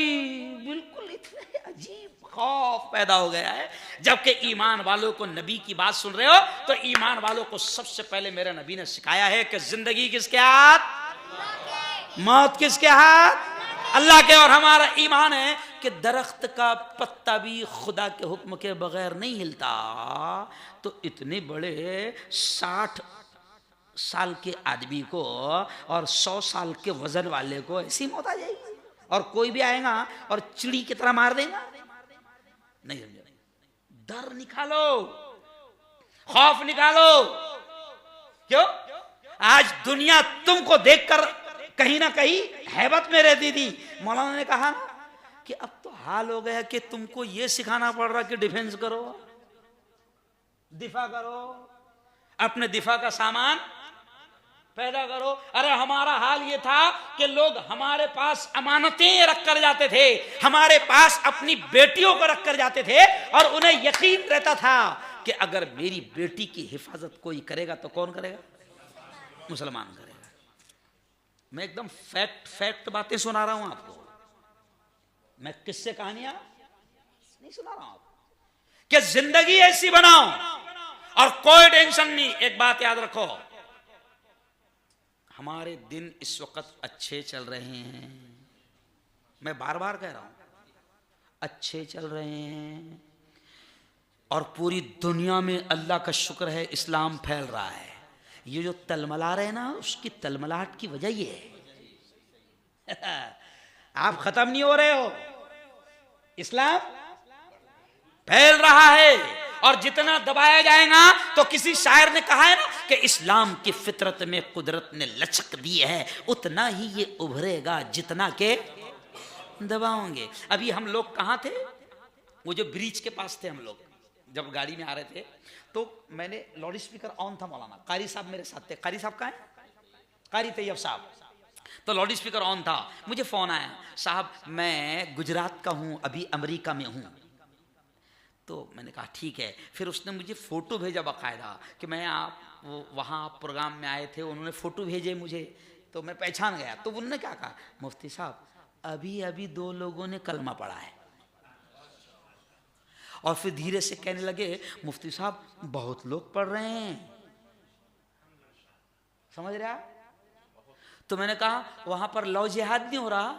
बिल्कुल इतने अजीब खौफ पैदा हो गया है। जबकि ईमान वालों को, नबी की बात सुन रहे हो तो ईमान वालों को सबसे पहले मेरे नबी ने सिखाया है कि जिंदगी किसके हाथ, मौत किसके हाथ, अल्लाह के। और हमारा ईमान है कि दरख्त का पत्ता भी खुदा के हुक्म के बगैर नहीं हिलता। तो इतने बड़े 60 साल के आदमी को और 100 साल के वजन वाले को ऐसी मौत आ जाएगी, और कोई भी आएगा और चिड़ी की तरह मार देगा? नहीं समझे? डर निकालो, खौफ निकालो। क्यों? आज दुनिया तुमको देखकर कहीं ना कहीं हैबत में रहती थी। मौलाना ने कहा ना कि अब तो हाल हो गया कि तुमको यह सिखाना पड़ रहा कि डिफेंस करो, दिफा करो, अपने दिफा का सामान पैदा करो। अरे हमारा हाल ये था कि लोग हमारे पास अमानतें रख कर जाते थे, हमारे पास अपनी बेटियों को रख कर जाते थे, और उन्हें यकीन रहता था कि अगर मेरी बेटी की हिफाजत कोई करेगा तो कौन करेगा? मुसलमान करेगा। मैं एकदम फैक्ट बातें सुना रहा हूं आपको। मैं किससे कहानियां नहीं सुना रहा हूं आपको। कि जिंदगी ऐसी बनाओ और कोई टेंशन नहीं। एक बात याद रखो, हमारे दिन इस वक्त अच्छे चल रहे हैं। मैं बार बार कह रहा हूं, अच्छे चल रहे हैं, और पूरी दुनिया में अल्लाह का शुक्र है इस्लाम फैल रहा है। ये जो तलमला रहे ना, उसकी तलमलाहट की वजह ये है आप खत्म नहीं हो रहे हो, इस्लाम फैल रहा है। और जितना दबाया जाएगा, तो किसी शायर ने कहा है ना कि इस्लाम की फितरत में कुदरत ने लचक दी है, उतना ही ये उभरेगा जितना के दबाओगे। अभी हम लोग कहाँ थे? वो जो ब्रिज के पास थे हम लोग, जब गाड़ी में आ रहे थे तो मैंने लाउड स्पीकर ऑन था। मौलाना कारी साहब मेरे साथ थे। कारी साहब कहाँ हैं? कारी तैयब साहब। तो लाउड स्पीकर ऑन था। मुझे फोन आया, साहब मैं गुजरात का हूँ, अभी अमेरिका में हूँ। तो मैंने कहा ठीक है। फिर उसने मुझे फ़ोटो भेजा बाकायदा कि मैं वहाँ प्रोग्राम में आए थे, उन्होंने फ़ोटो भेजे मुझे, तो मैं पहचान गया। तो उन्होंने क्या कहा, मुफ्ती साहब अभी अभी 2 लोगों ने कलमा पढ़ा है। और फिर धीरे से कहने लगे, मुफ्ती साहब बहुत लोग पढ़ रहे हैं, समझ रहे आप? तो मैंने कहा वहां पर लव जिहाद नहीं हो रहा?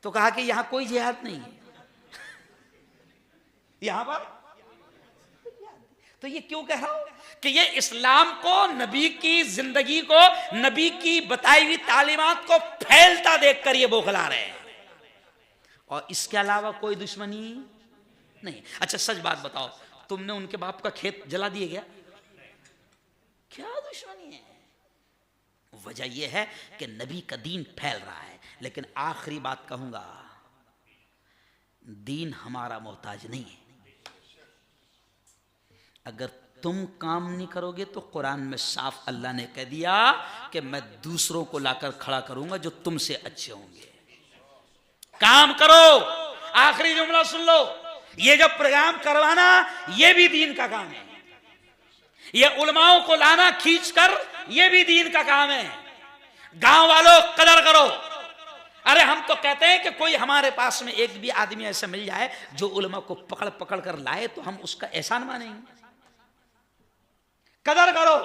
तो कहा कि यहां कोई जिहाद नहीं है, यहां पर। तो ये क्यों कह रहा हूं कि ये इस्लाम को, नबी की जिंदगी को, नबी की बताई हुई तालीमात को फैलता देखकर ये बौखला रहे हैं, और इसके अलावा कोई दुश्मनी नहीं। अच्छा सच बात बताओ, तुमने उनके बाप का खेत जला दिए क्या? क्या दुश्मनी है? वजह यह है कि नबी का दीन फैल रहा है। लेकिन आखिरी बात कहूंगा, दीन हमारा मोहताज नहीं है। अगर तुम काम नहीं करोगे तो कुरान में साफ अल्लाह ने कह दिया कि मैं दूसरों को लाकर खड़ा करूंगा जो तुमसे अच्छे होंगे। काम करो। आखिरी जुमला सुन लो, ये जो प्रोग्राम करवाना ये भी दीन का काम है, ये उलमाओं को लाना खींच कर ये भी दीन का काम है। गांव वालों कदर करो। अरे हम तो कहते हैं कि कोई हमारे पास में एक भी आदमी ऐसा मिल जाए जो उलमा को पकड़ पकड़ कर लाए तो हम उसका एहसान मानेंगे। कदर करो,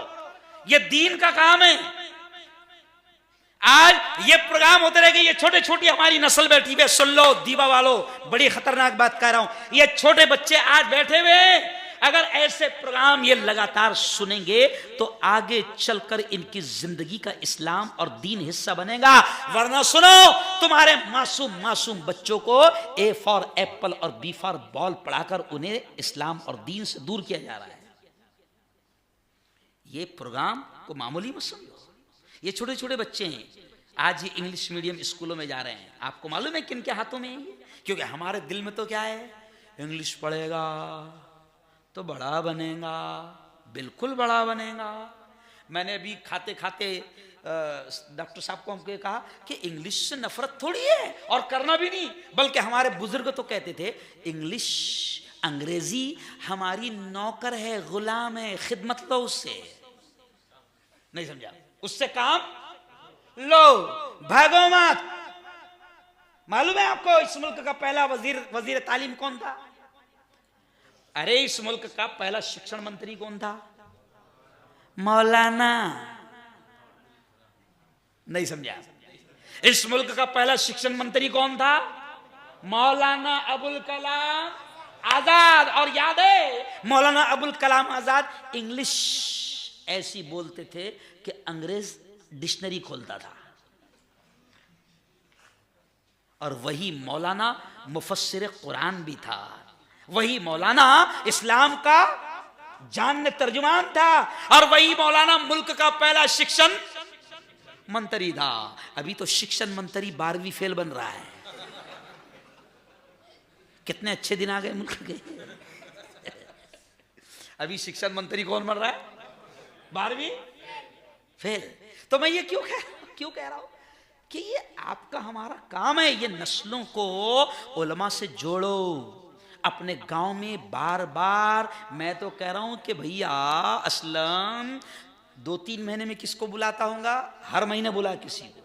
ये दीन का काम है। आज ये प्रोग्राम होते रहेंगे, ये छोटे छोटी हमारी नस्ल बैठी हुई है, सुन लो दीवा वालों, बड़ी खतरनाक बात कह रहा हूं। ये छोटे बच्चे आज बैठे हुए हैं, अगर ऐसे प्रोग्राम ये लगातार सुनेंगे तो आगे चलकर इनकी जिंदगी का इस्लाम और दीन हिस्सा बनेगा। वरना सुनो, तुम्हारे मासूम मासूम बच्चों को ए फॉर एप्पल और बी फॉर बॉल पढ़ाकर उन्हें इस्लाम और दीन से दूर किया जा रहा है। ये प्रोग्राम को मामूली मत समझो। ये छोटे छोटे बच्चे हैं, आज ये इंग्लिश मीडियम स्कूलों में जा रहे हैं। आपको मालूम है किन के हाथों में है? क्योंकि हमारे दिल में तो क्या है, इंग्लिश पढ़ेगा तो बड़ा बनेगा, बिल्कुल बड़ा बनेगा। मैंने अभी खाते खाते डॉक्टर साहब को हमको कहा कि इंग्लिश से नफरत थोड़ी है, और करना भी नहीं, बल्कि हमारे बुजुर्ग तो कहते थे इंग्लिश, अंग्रेजी हमारी नौकर है, गुलाम है, खिदमत लो उससे। नहीं समझा? उससे काम लो भागो मत। मालूम है आपको इस मुल्क का पहला वजीर तालीम कौन था? अरे इस मुल्क का पहला शिक्षण मंत्री कौन था? मौलाना। नहीं समझा? इस मुल्क का पहला शिक्षण मंत्री कौन था? मौलाना अबुल कलाम आजाद। और याद है मौलाना अबुल कलाम आजाद इंग्लिश ऐसी बोलते थे कि अंग्रेज डिक्शनरी खोलता था। और वही मौलाना मुफस्सिर कुरान भी था। वही मौलाना इस्लाम का जानने तर्जुमान था। और वही मौलाना मुल्क का पहला शिक्षण मंत्री था। अभी तो शिक्षण मंत्री 12वीं फेल बन रहा है। कितने अच्छे दिन आ गए मुल्क के। अभी शिक्षण मंत्री कौन बन रहा है? 12वीं फेल। तो मैं ये क्यों कह रहा हूं कि ये आपका हमारा काम है। ये नस्लों को उलमा से जोड़ो। अपने गांव में बार बार मैं तो कह रहा हूं कि भैया असलम 2-3 महीने में किसको बुलाता होगा? हर महीने बुला किसी को।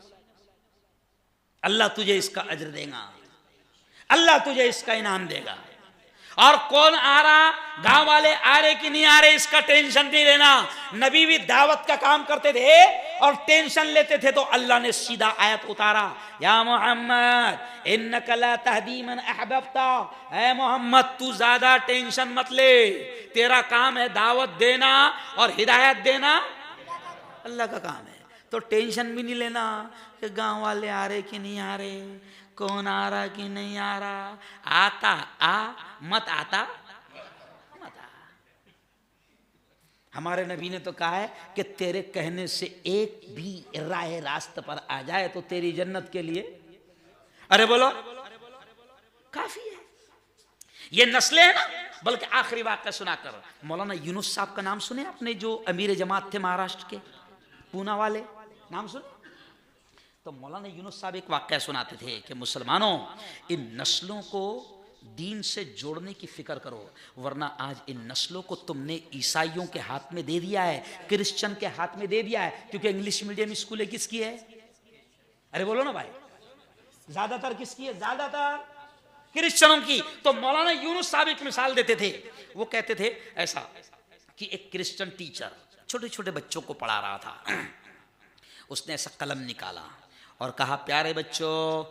अल्लाह तुझे इसका अजर देगा, अल्लाह तुझे इसका इनाम देगा। और कौन आ रहा, गांव वाले आ रहे कि नहीं आ रहे, इसका टेंशन नहीं लेना। नबी भी दावत का काम करते थे और टेंशन लेते थे तो अल्लाह ने सीधा आयत उतारा, या मोहम्मद इन्नका ला तहदी मन अहबब्ता। ऐ मोहम्मद तू ज्यादा टेंशन मत ले, तेरा काम है दावत देना और हिदायत देना अल्लाह का काम है। तो टेंशन भी नहीं लेना कि गांव वाले आ रहे कि नहीं आ रहे, कौन आ रहा कि नहीं आ रहा। आता आ, मत आता मत आ। हमारे नबी ने तो कहा है कि तेरे कहने से एक भी राह रास्ते पर आ जाए तो तेरी जन्नत के लिए, अरे बोलो, काफी है। ये नस्लें हैं ना। बल्कि आखिरी वाक़या सुनाकर, मौलाना यूनुस साहब का नाम सुने आपने, जो अमीर जमात थे महाराष्ट्र के, पूना वाले, नाम सुने? तो मौलाना यूनुस साहब एक वाक़या सुनाते थे कि मुसलमानों, इन नस्लों को दीन से जोड़ने की फिक्र करो, वरना आज इन नस्लों को तुमने ईसाइयों के हाथ में दे दिया है, क्रिश्चियन के हाथ में दे दिया है। क्योंकि इंग्लिश मीडियम स्कूलें किसकी है? अरे बोलो ना भाई, ज्यादातर किसकी है? ज्यादातर क्रिश्चियनों की। तो मौलाना यूनुस साहब एक मिसाल देते थे। वो कहते थे ऐसा कि एक क्रिश्चियन टीचर छोटे छोटे बच्चों को पढ़ा रहा था। उसने ऐसा कलम निकाला और कहा, प्यारे बच्चों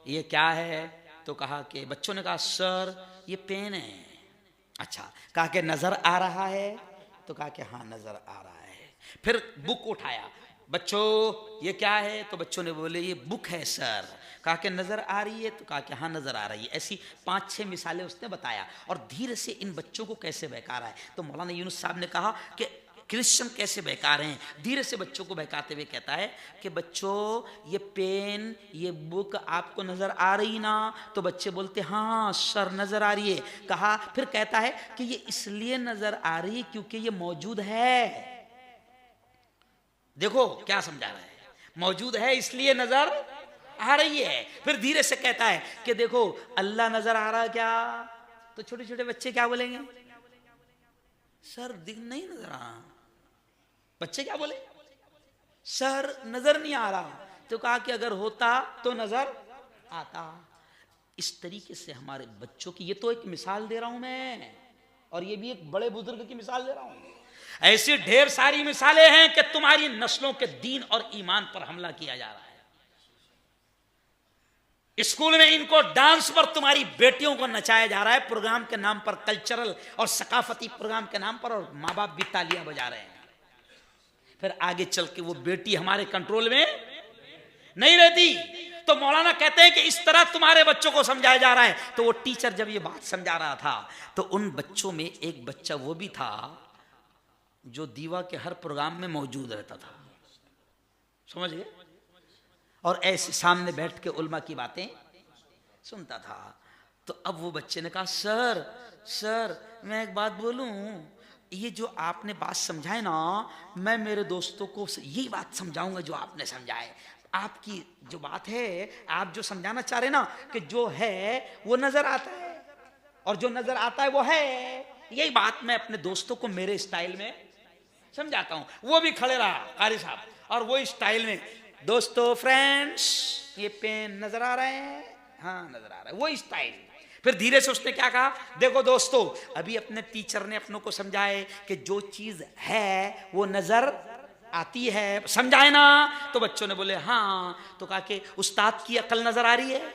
ये क्या है? तो कहा कि बच्चों ने कहा, सर ये पेन है। अच्छा, कहा कि नजर आ रहा है? तो कहा कि हाँ नजर आ रहा है। फिर बुक उठाया, बच्चों ये क्या है? तो बच्चों ने बोले ये बुक है सर। कहा कि नजर आ रही है? तो कहा कि हाँ नजर आ रही है। ऐसी 5-6 मिसालें उसने बताया और धीरे से इन बच्चों को कैसे बहका रहा है। तो मौलाना यूनुस साहब ने कहा कि क्रिश्चियन कैसे बहका रहे हैं। धीरे से बच्चों को बहकाते हुए कहता है कि बच्चों ये पेन, ये बुक आपको नजर आ रही ना? तो बच्चे बोलते हाँ सर नजर आ रही है। कहा, फिर कहता है कि ये इसलिए नजर आ रही है क्योंकि ये मौजूद है। देखो क्या समझा रहा है, मौजूद है इसलिए नजर आ रही है। फिर धीरे से कहता है कि देखो अल्लाह नजर आ रहा है क्या? तो छोटे छोटे बच्चे क्या बोलेंगे? सर दिख नहीं नजर आ रहा। बच्चे क्या बोले? सर नजर नहीं आ रहा। तो कहा कि अगर होता तो नजर आता। इस तरीके से हमारे बच्चों की, ये तो एक मिसाल दे रहा हूं मैं, और ये भी एक बड़े बुजुर्ग की मिसाल दे रहा हूं। ऐसी ढेर सारी मिसालें हैं कि तुम्हारी नस्लों के दीन और ईमान पर हमला किया जा रहा है। स्कूल में इनको डांस पर तुम्हारी बेटियों को नचाया जा रहा है प्रोग्राम के नाम पर, कल्चरल और सकाफती प्रोग्राम के नाम पर, और माँ बाप भी तालियां बजा रहे हैं। फिर आगे चल के वो बेटी हमारे कंट्रोल में नहीं रहती। तो मौलाना कहते हैं कि इस तरह तुम्हारे बच्चों को समझाया जा रहा है। तो वो टीचर जब ये बात समझा रहा था तो उन बच्चों में एक बच्चा वो भी था जो दीवा के हर प्रोग्राम में मौजूद रहता था, समझ गए, और ऐसे सामने बैठ के उल्मा की बातें सुनता था। तो अब वो बच्चे ने कहा, सर मैं एक बात बोलूं, ये जो आपने बात समझाए ना, मैं मेरे दोस्तों को यही बात समझाऊंगा जो आपने समझाए। आपकी जो बात है, आप जो समझाना चाह रहे ना कि जो है वो नजर आता है और जो नजर आता है वो है, यही बात मैं अपने दोस्तों को मेरे स्टाइल में समझाता हूं। वो भी खड़े रहा कारी साहब और वो स्टाइल में दोस्तों, फ्रेंड्स, ये पेन नजर आ रहे हैं? हाँ नजर आ रहा है, वो स्टाइल। फिर धीरे से उसने क्या कहा, देखो दोस्तों, अभी अपने टीचर ने अपनों को समझाए कि जो चीज है वो नजर आती है, समझाए ना? तो बच्चों ने बोले हाँ। तो कहा कि उस्ताद की अकल नजर आ रही है?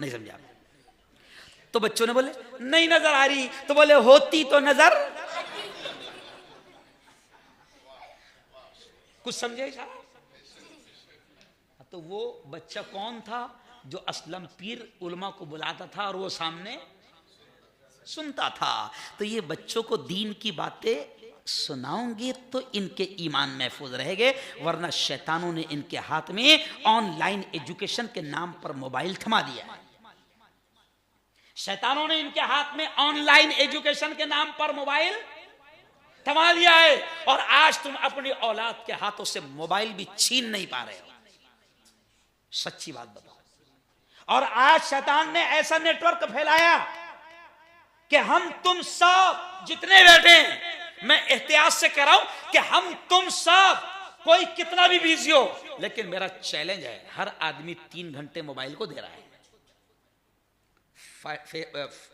नहीं समझा। तो बच्चों ने बोले नहीं नजर आ रही। तो बोले होती तो नजर, कुछ समझे साहब? तो वो बच्चा कौन था? जो असलम पीर उलमा को बुलाता था और वो सामने सुनता था। तो ये बच्चों को दीन की बातें सुनाओगे तो इनके ईमान महफूज रहेंगे, वरना शैतानों ने इनके हाथ में ऑनलाइन एजुकेशन के नाम पर मोबाइल थमा दिया है। शैतानों ने इनके हाथ में ऑनलाइन एजुकेशन के नाम पर मोबाइल थमा दिया है, और आज तुम अपनी औलाद के हाथों से मोबाइल भी छीन नहीं पा रहे हो। सच्ची बात बताओ। और आज शैतान ने ऐसा नेटवर्क फैलाया कि हम तुम सब जितने बैठे हैं, मैं एहतियात से कह रहा हूं कि हम तुम सब, कोई कितना भी बिजी हो, लेकिन मेरा चैलेंज है, हर आदमी 3 घंटे मोबाइल को दे रहा है।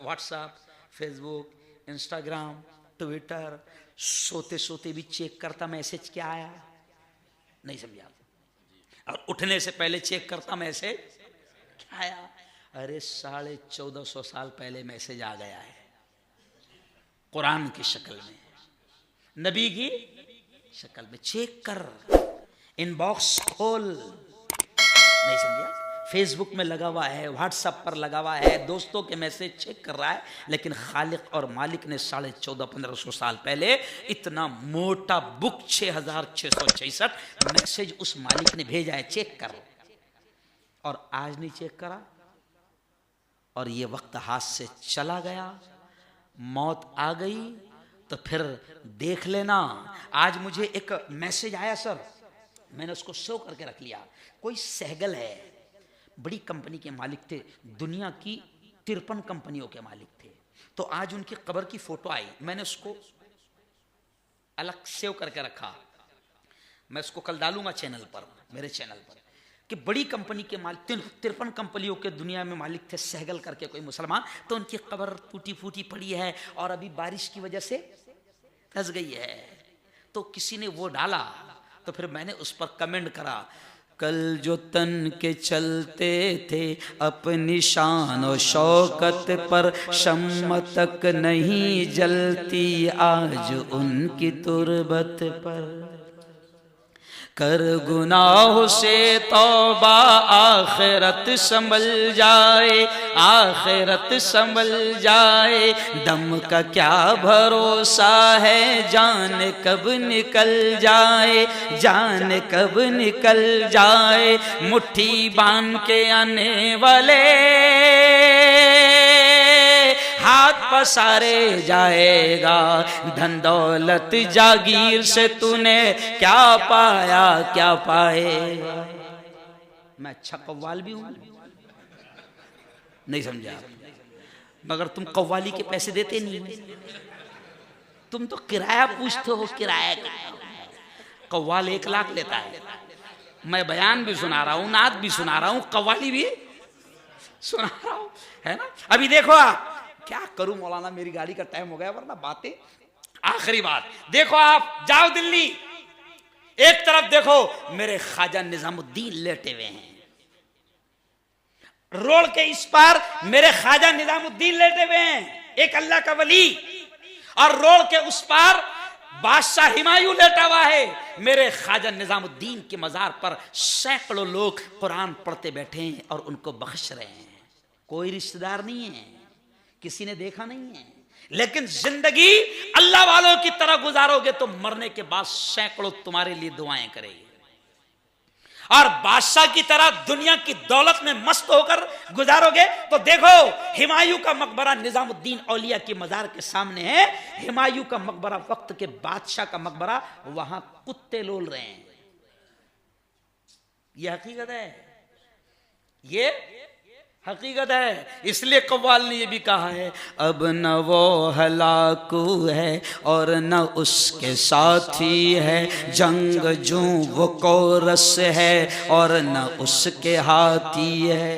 व्हाट्सएप, फेसबुक, इंस्टाग्राम, ट्विटर, सोते सोते भी चेक करता मैसेज क्या आया, नहीं समझा? और उठने से पहले चेक करता मैसेज क्या आया। अरे 1450 साल पहले मैसेज आ गया है, कुरान की शक्ल में, नबी की शक्ल में। चेक कर, इनबॉक्स खोल, नहीं समझा? फेसबुक में लगा हुआ है, व्हाट्सएप पर लगा हुआ है, दोस्तों के मैसेज चेक कर रहा है। लेकिन खालिक और मालिक ने 1450-1500 साल पहले इतना मोटा बुक 6666 मैसेज उस मालिक ने भेजा है, चेक कर। और आज नहीं चेक करा, और ये वक्त हाथ से चला गया, मौत आ गई, तो फिर देख लेना। आज मुझे एक मैसेज आया सर, मैंने उसको सेव करके रख लिया। कोई सहगल है, बड़ी कंपनी के मालिक थे, दुनिया की 53 कंपनियों के मालिक थे। तो आज उनकी कब्र की फोटो आई, मैंने उसको अलग सेव करके रखा। मैं उसको कल डालूंगा चैनल पर, मेरे चैनल पर, कि बड़ी कंपनी के मालिक, 53 कंपनियों के दुनिया में मालिक थे, सहगल करके कोई मुसलमान। तो उनकी कब्र टूटी फूटी पड़ी है और अभी बारिश की वजह से धंस गई है। तो किसी ने वो डाला, तो फिर मैंने उस पर कमेंट करा, कल जो तन के चलते थे अपनी शान और शौकत पर, शम्म तक नहीं जलती आज उनकी तुरबत पर। कर गुनाह से तौबा आखिरत संभल जाए, आखिरत संभल जाए। दम का क्या भरोसा है, जान कब निकल जाए, जान कब निकल जाए। मुट्ठी बांध के आने वाले हाथ पसारे जाएगा, धन दौलत जागीर से तूने क्या पाया क्या पाएगा। मैं अच्छा कव्वाल भी हूं, नहीं समझा? मगर तुम कव्वाली के पैसे देते नहीं, तुम तो किराया पूछते हो, किराया कव्वाल 1 लाख लेता है। मैं बयान भी सुना रहा हूं, नात भी सुना रहा हूं, कव्वाली भी सुना रहा हूं, है ना? अभी देखो आप, क्या करूं मौलाना, मेरी गाड़ी का टाइम हो गया, वरना बातें। आखिरी बात, देखो आप जाओ दिल्ली, एक तरफ देखो मेरे ख्वाजा निजामुद्दीन लेटे हुए हैं, रोड के इस पार मेरे ख्वाजा निजामुद्दीन लेटे हुए हैं, एक अल्लाह का वली, और रोड के उस पार बादशाह हिमायूं लेटा हुआ है। मेरे ख्वाजा निजामुद्दीन के मजार पर सैकड़ों लोग कुरान पढ़ते बैठे हैं और उनको बख्श रहे हैं। कोई रिश्तेदार नहीं है, किसी ने देखा नहीं है, लेकिन जिंदगी अल्लाह वालों की तरह गुजारोगे तो मरने के बाद सैकड़ों तुम्हारे लिए दुआएं करेगी। और बादशाह की तरह दुनिया की दौलत में मस्त होकर गुजारोगे तो देखो, हिमायूं का मकबरा निजामुद्दीन औलिया की मजार के सामने है। हिमायूं का मकबरा, वक्त के बादशाह का मकबरा, वहां कुत्ते लोल रहे हैं। यह हकीकत है, ये हकीकत है। इसलिए कव्वाल ने ये भी कहा है, अब न वो हलाकू है और न उसके साथी है, जंग जू वो कोरस है और न उसके हाथी है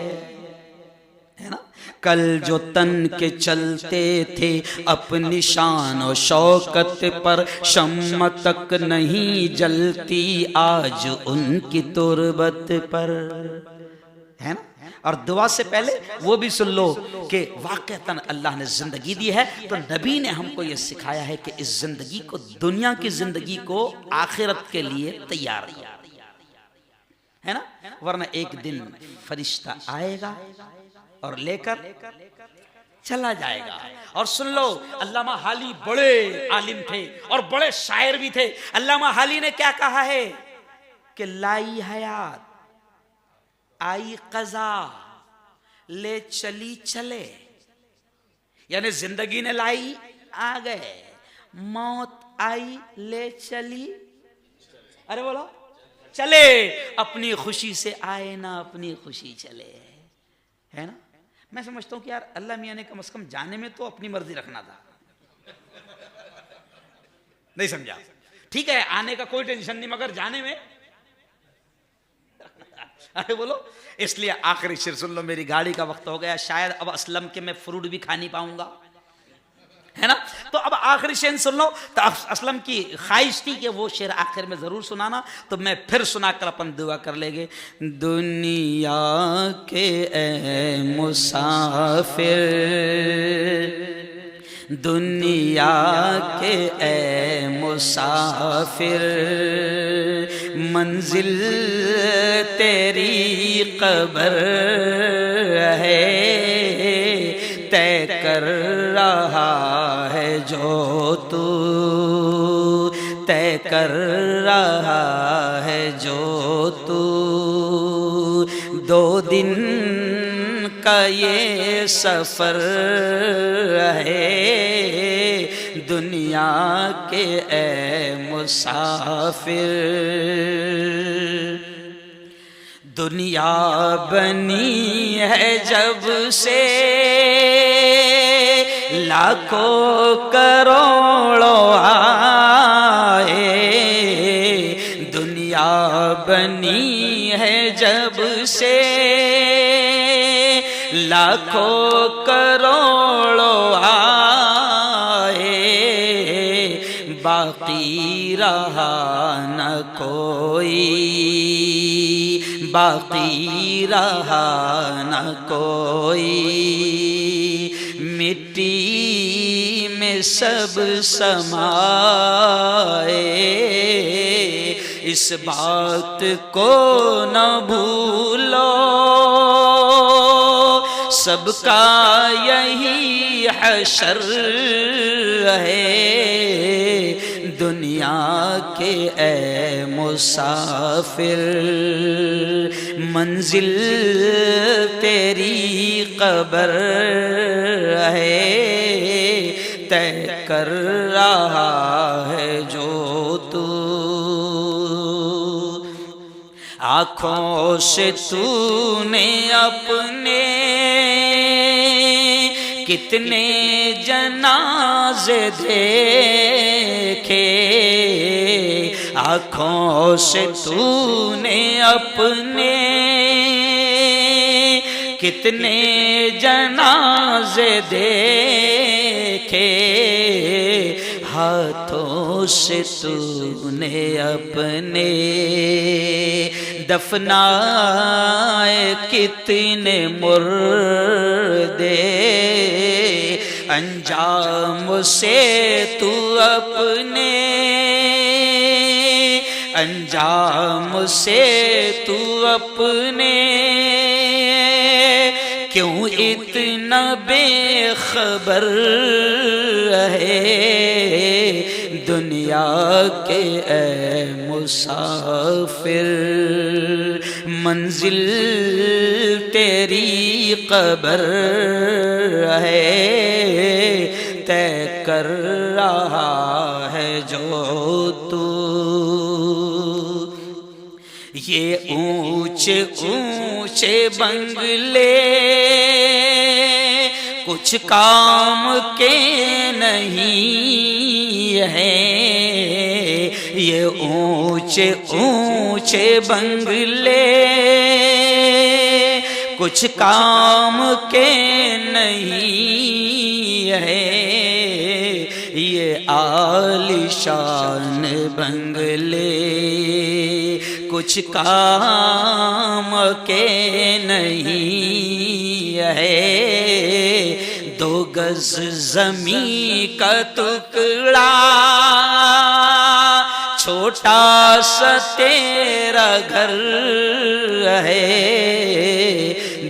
ना। कल जो तन के चलते थे अपनी शान और शौकत पर, शम्म तक नहीं जलती आज उनकी तुरबत पर, है ना। और दुआ से पहले वो भी सुन लो कि वाक़तन अल्लाह ने जिंदगी दी है तो नबी ने हमको ये सिखाया है कि इस जिंदगी को, दुनिया की जिंदगी को आखिरत के लिए तैयार किया, है ना। वरना एक दिन फरिश्ता आएगा और लेकर चला जाएगा। और सुन लो, अल्लामा हाली बड़े आलिम थे और बड़े शायर भी थे। अल्लामा हाली ने क्या कहा है कि लाई हयात आई कज़ा ले चली चले, यानी जिंदगी ने लाई आ गए, मौत आई ले चली, अरे बोलो चले, अपनी खुशी से आए ना अपनी खुशी चले, है ना। मैं समझता हूं कि यार अल्लाह मियां ने कम से कम जाने में तो अपनी मर्जी रखना था। नहीं समझा? ठीक है, आने का कोई टेंशन नहीं, मगर जाने में अरे बोलो। इसलिए आखिरी शेर सुन लो, मेरी गाड़ी का वक्त हो गया, शायद अब असलम के मैं फ्रूट भी खा नहीं पाऊंगा, है ना। तो अब आखिरी शेर सुन लो। तो असलम की ख्वाहिश थी कि वो शेर आखिर में जरूर सुनाना, तो मैं फिर सुनाकर अपन दुआ कर लेंगे। दुनिया के ए मुसाफिर, दुनिया के ए मुसाफिर, मंजिल तेरी कब्र है, तय कर रहा है जो तू, तय कर रहा है जो तू, दो दिन का ये सफर है, दुनिया के ए मुसाफिर। दुनिया बनी है जब से लाखों करोड़ों आए, दुनिया बनी है जब से लाखों करोड़ों आए, बाकी रहा न कोई, बाकी रहा न कोई, मिट्टी में सब समाए, इस बात को न भूलो, सबका यही हशर है, दुनिया के ए मुसाफिर, मंजिल तेरी कब्र है, तय कर रहा है जो तू, आँखों से तूने अपने कितने जनाजे देखे, आँखों से तूने अपने कितने जनाजे देखे, हाथों से तूने अपने दफनाए कितने मुर्दे, अंजाम से तू अपने, अंजाम से तू अपने क्यों इतना बेखबर है, दुनिया के ए मुसाफिर, मंजिल तेरी कब्र है, तय कर रहा है जो तू, ये ऊंचे ऊंचे बंगले कुछ काम के नहीं है, ये ऊंचे ऊंचे बंगले कुछ काम के नहीं है, ये आलीशान बंगले कुछ काम के नहीं है। 2 गज ज़मीं का टुकड़ा छोटा सा तेरा घर है,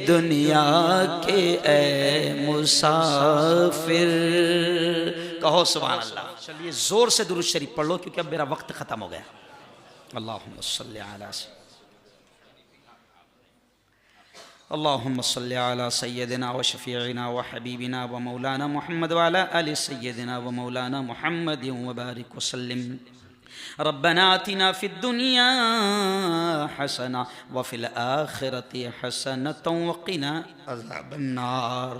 दुनिया के ए मुसाफिर। कहो सुभान अल्लाह। चलिए जोर से दुरूद शरीफ पढ़ लो क्योंकि अब मेरा वक्त खत्म हो गया। अल्लाहुम्मा सल्ली अला सय्यदिना व शफीइना व हबीबिना व मौलाना मुहम्मद व अला आलि सय्यदिना व मौलाना मुहम्मद व बारिक व सल्लिम। रब्बना आतिना फिद दुनिया हसना व फिल आखिरति हसनतन व क़िना अज़ाबन नार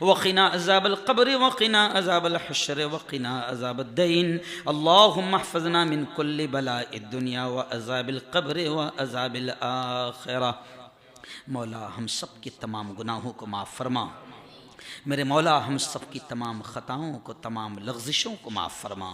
व क़िना अज़ाबल क़ब्र व क़िना अज़ाबल हश्र व क़िना अज़ाबद दीन। अल्लाहुम्मा हफ़्ज़ना मिन कुल्लि बलाइद दुनिया व अज़ाबिल क़ब्र व अज़ाबिल आखिरह। मौला हम सब की तमाम गुनाहों को माफ़ फरमा। मेरे मौला हम सब की तमाम ख़ताओं को, तमाम लग़्ज़िशों को माफ़ फरमा।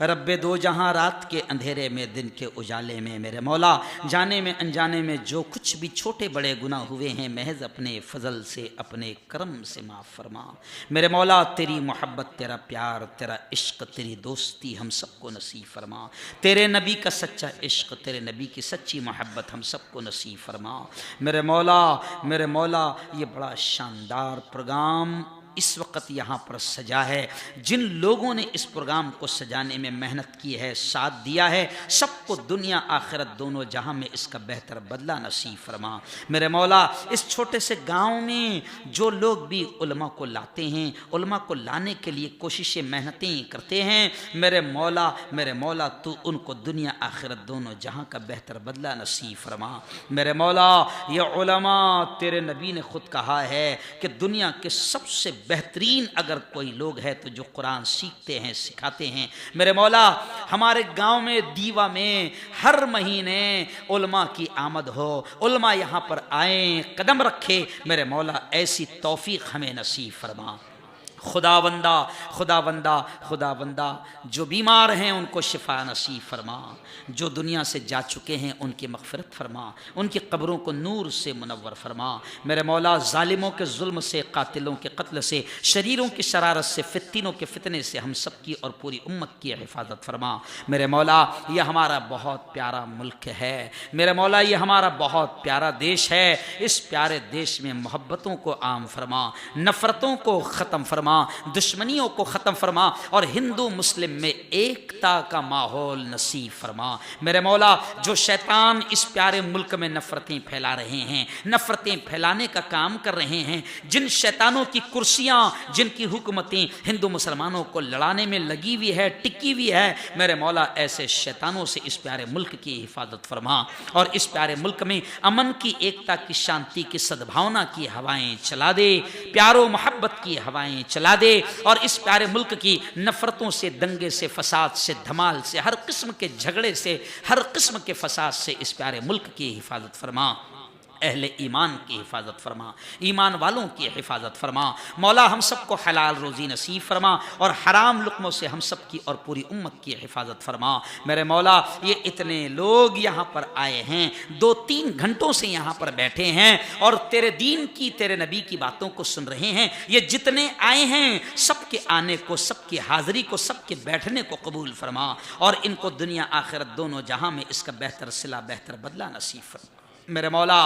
रब्बे दो जहाँ रात के अंधेरे में, दिन के उजाले में मेरे मौला जाने में अनजाने में जो कुछ भी छोटे बड़े गुनाह हुए हैं महज़ अपने फ़ज़ल से, अपने करम से माफ़ फरमा। मेरे मौला तेरी मोहब्बत, तेरा प्यार, तेरा इश्क़, तेरी दोस्ती हम सबको नसीब फरमा। तेरे नबी का सच्चा इश्क़, तेरे नबी की सच्ची मोहब्बत हम सबको नसीब फरमा। मेरे मौला ये बड़ा शानदार प्रोग्राम इस वक्त यहाँ पर सजा है। जिन लोगों ने इस प्रोग्राम को सजाने में मेहनत की है, साथ दिया है, सबको दुनिया आखिरत दोनों जहाँ में इसका बेहतर बदला नसीब फरमा। मेरे मौला इस छोटे से गांव में जो लोग भी उलमा को लाते हैं, उलमा को लाने के लिए कोशिशें मेहनतें करते हैं, मेरे मौला तू उनको दुनिया आखिरत दोनों जहाँ का बेहतर बदला नसीब फरमा। मेरे मौला ये उलमा तेरे नबी ने खुद कहा है कि दुनिया के सबसे बेहतरीन अगर कोई लोग है तो जो कुरान सीखते हैं, सिखाते हैं। मेरे मौला हमारे गांव में दीवा में हर महीने उलमा की आमद हो, उलमा यहाँ पर आए, कदम रखे। मेरे मौला ऐसी तौफीक हमें नसीब फरमा। खुदावंदा जो बीमार हैं उनको शिफा नसीब फरमा, जो दुनिया से जा चुके हैं उनकी मग़फ़िरत फरमा, उनकी कब्रों को नूर से मुनव्वर फरमा। मेरे मौला ज़ालिमों के जुल्म से, कातिलों के कत्ल से, शरीरों की शरारत से, फित्तीनों के फितने से हम सब की और पूरी उम्मत की हिफाजत फरमा। मेरे मौला ये हमारा बहुत प्यारा मुल्क है, मेरे मौला ये हमारा बहुत प्यारा देश है। इस प्यारे देश में मोहब्बतों को आम फरमा, नफ़रतों को ख़त्म फरमा, दुश्मनियों को ख़त्म फरमा और हिंदू मुस्लिम में एकता का माहौल नसीब फरमा। मेरे मौला जो शैतान इस प्यारे मुल्क में नफ़रतें फैला रहे हैं, नफ़रतें फैलाने का काम कर रहे हैं, जिन शैतानों की कुर्सियाँ, जिनकी हुकूमतें हिंदू मुसलमानों को लड़ाने में लगी हुई है, टिकी हुई है, मेरे मौला ऐसे शैतानों से इस प्यारे मुल्क की हिफाजत फरमा और इस प्यारे मुल्क में अमन की, एकता की, शांति की, सद्भावना की हवाएं चला दे, प्यारो मोहब्बत की हवाएं चला दे और इस प्यारे मुल्क की नफ़रतों से, दंगे से, फसाद से, धमाल से, हर किस्म के झगड़े से, हर किस्म के फसाद से इस प्यारे मुल्क की हिफाजत फरमा। अहले ईमान की हिफाजत फरमा, ईमान वालों की हिफाजत फरमा। मौला हम सबको हलाल रोज़ी नसीब फरमा और हराम लुक़मों से हम सब की और पूरी उम्मत की हिफाजत फरमा। मेरे मौला ये इतने लोग यहाँ पर आए हैं, 2-3 घंटों से यहाँ पर बैठे हैं और तेरे दीन की, तेरे नबी की बातों को सुन रहे हैं। ये जितने आए हैं सबके आने को, सबकी हाज़िरी को, सबके बैठने को कबूल फरमा और इनको दुनिया आखिरत दोनों जहाँ में इसका बेहतर सिला, बेहतर बदला नसीब फरमा। मेरे मौला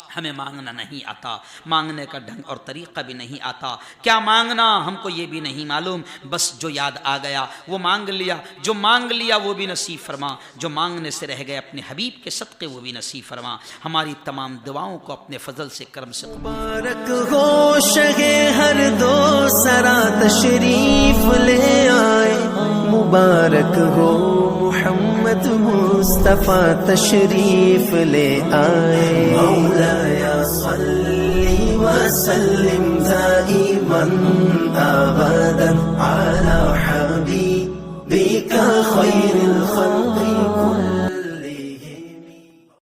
हमें मांगना नहीं आता, मांगने का ढंग और तरीक़ा भी नहीं आता। क्या मांगना हमको ये भी नहीं मालूम, बस जो याद आ गया वो मांग लिया, जो मांग लिया वो भी नसीब फरमा, जो मांगने से रह गए अपने हबीब के सदक़े वो भी नसीब फरमा। हमारी तमाम दुआओं को अपने फजल से, करम से मुबारक हो शगे हर दो सरा तशरीफ ले आए। मुबारक हो, मोहम्मद मुस्तफा तशरीफ ले आए। मौलाया सल्ली व सल्लिम दाइमन अबदा।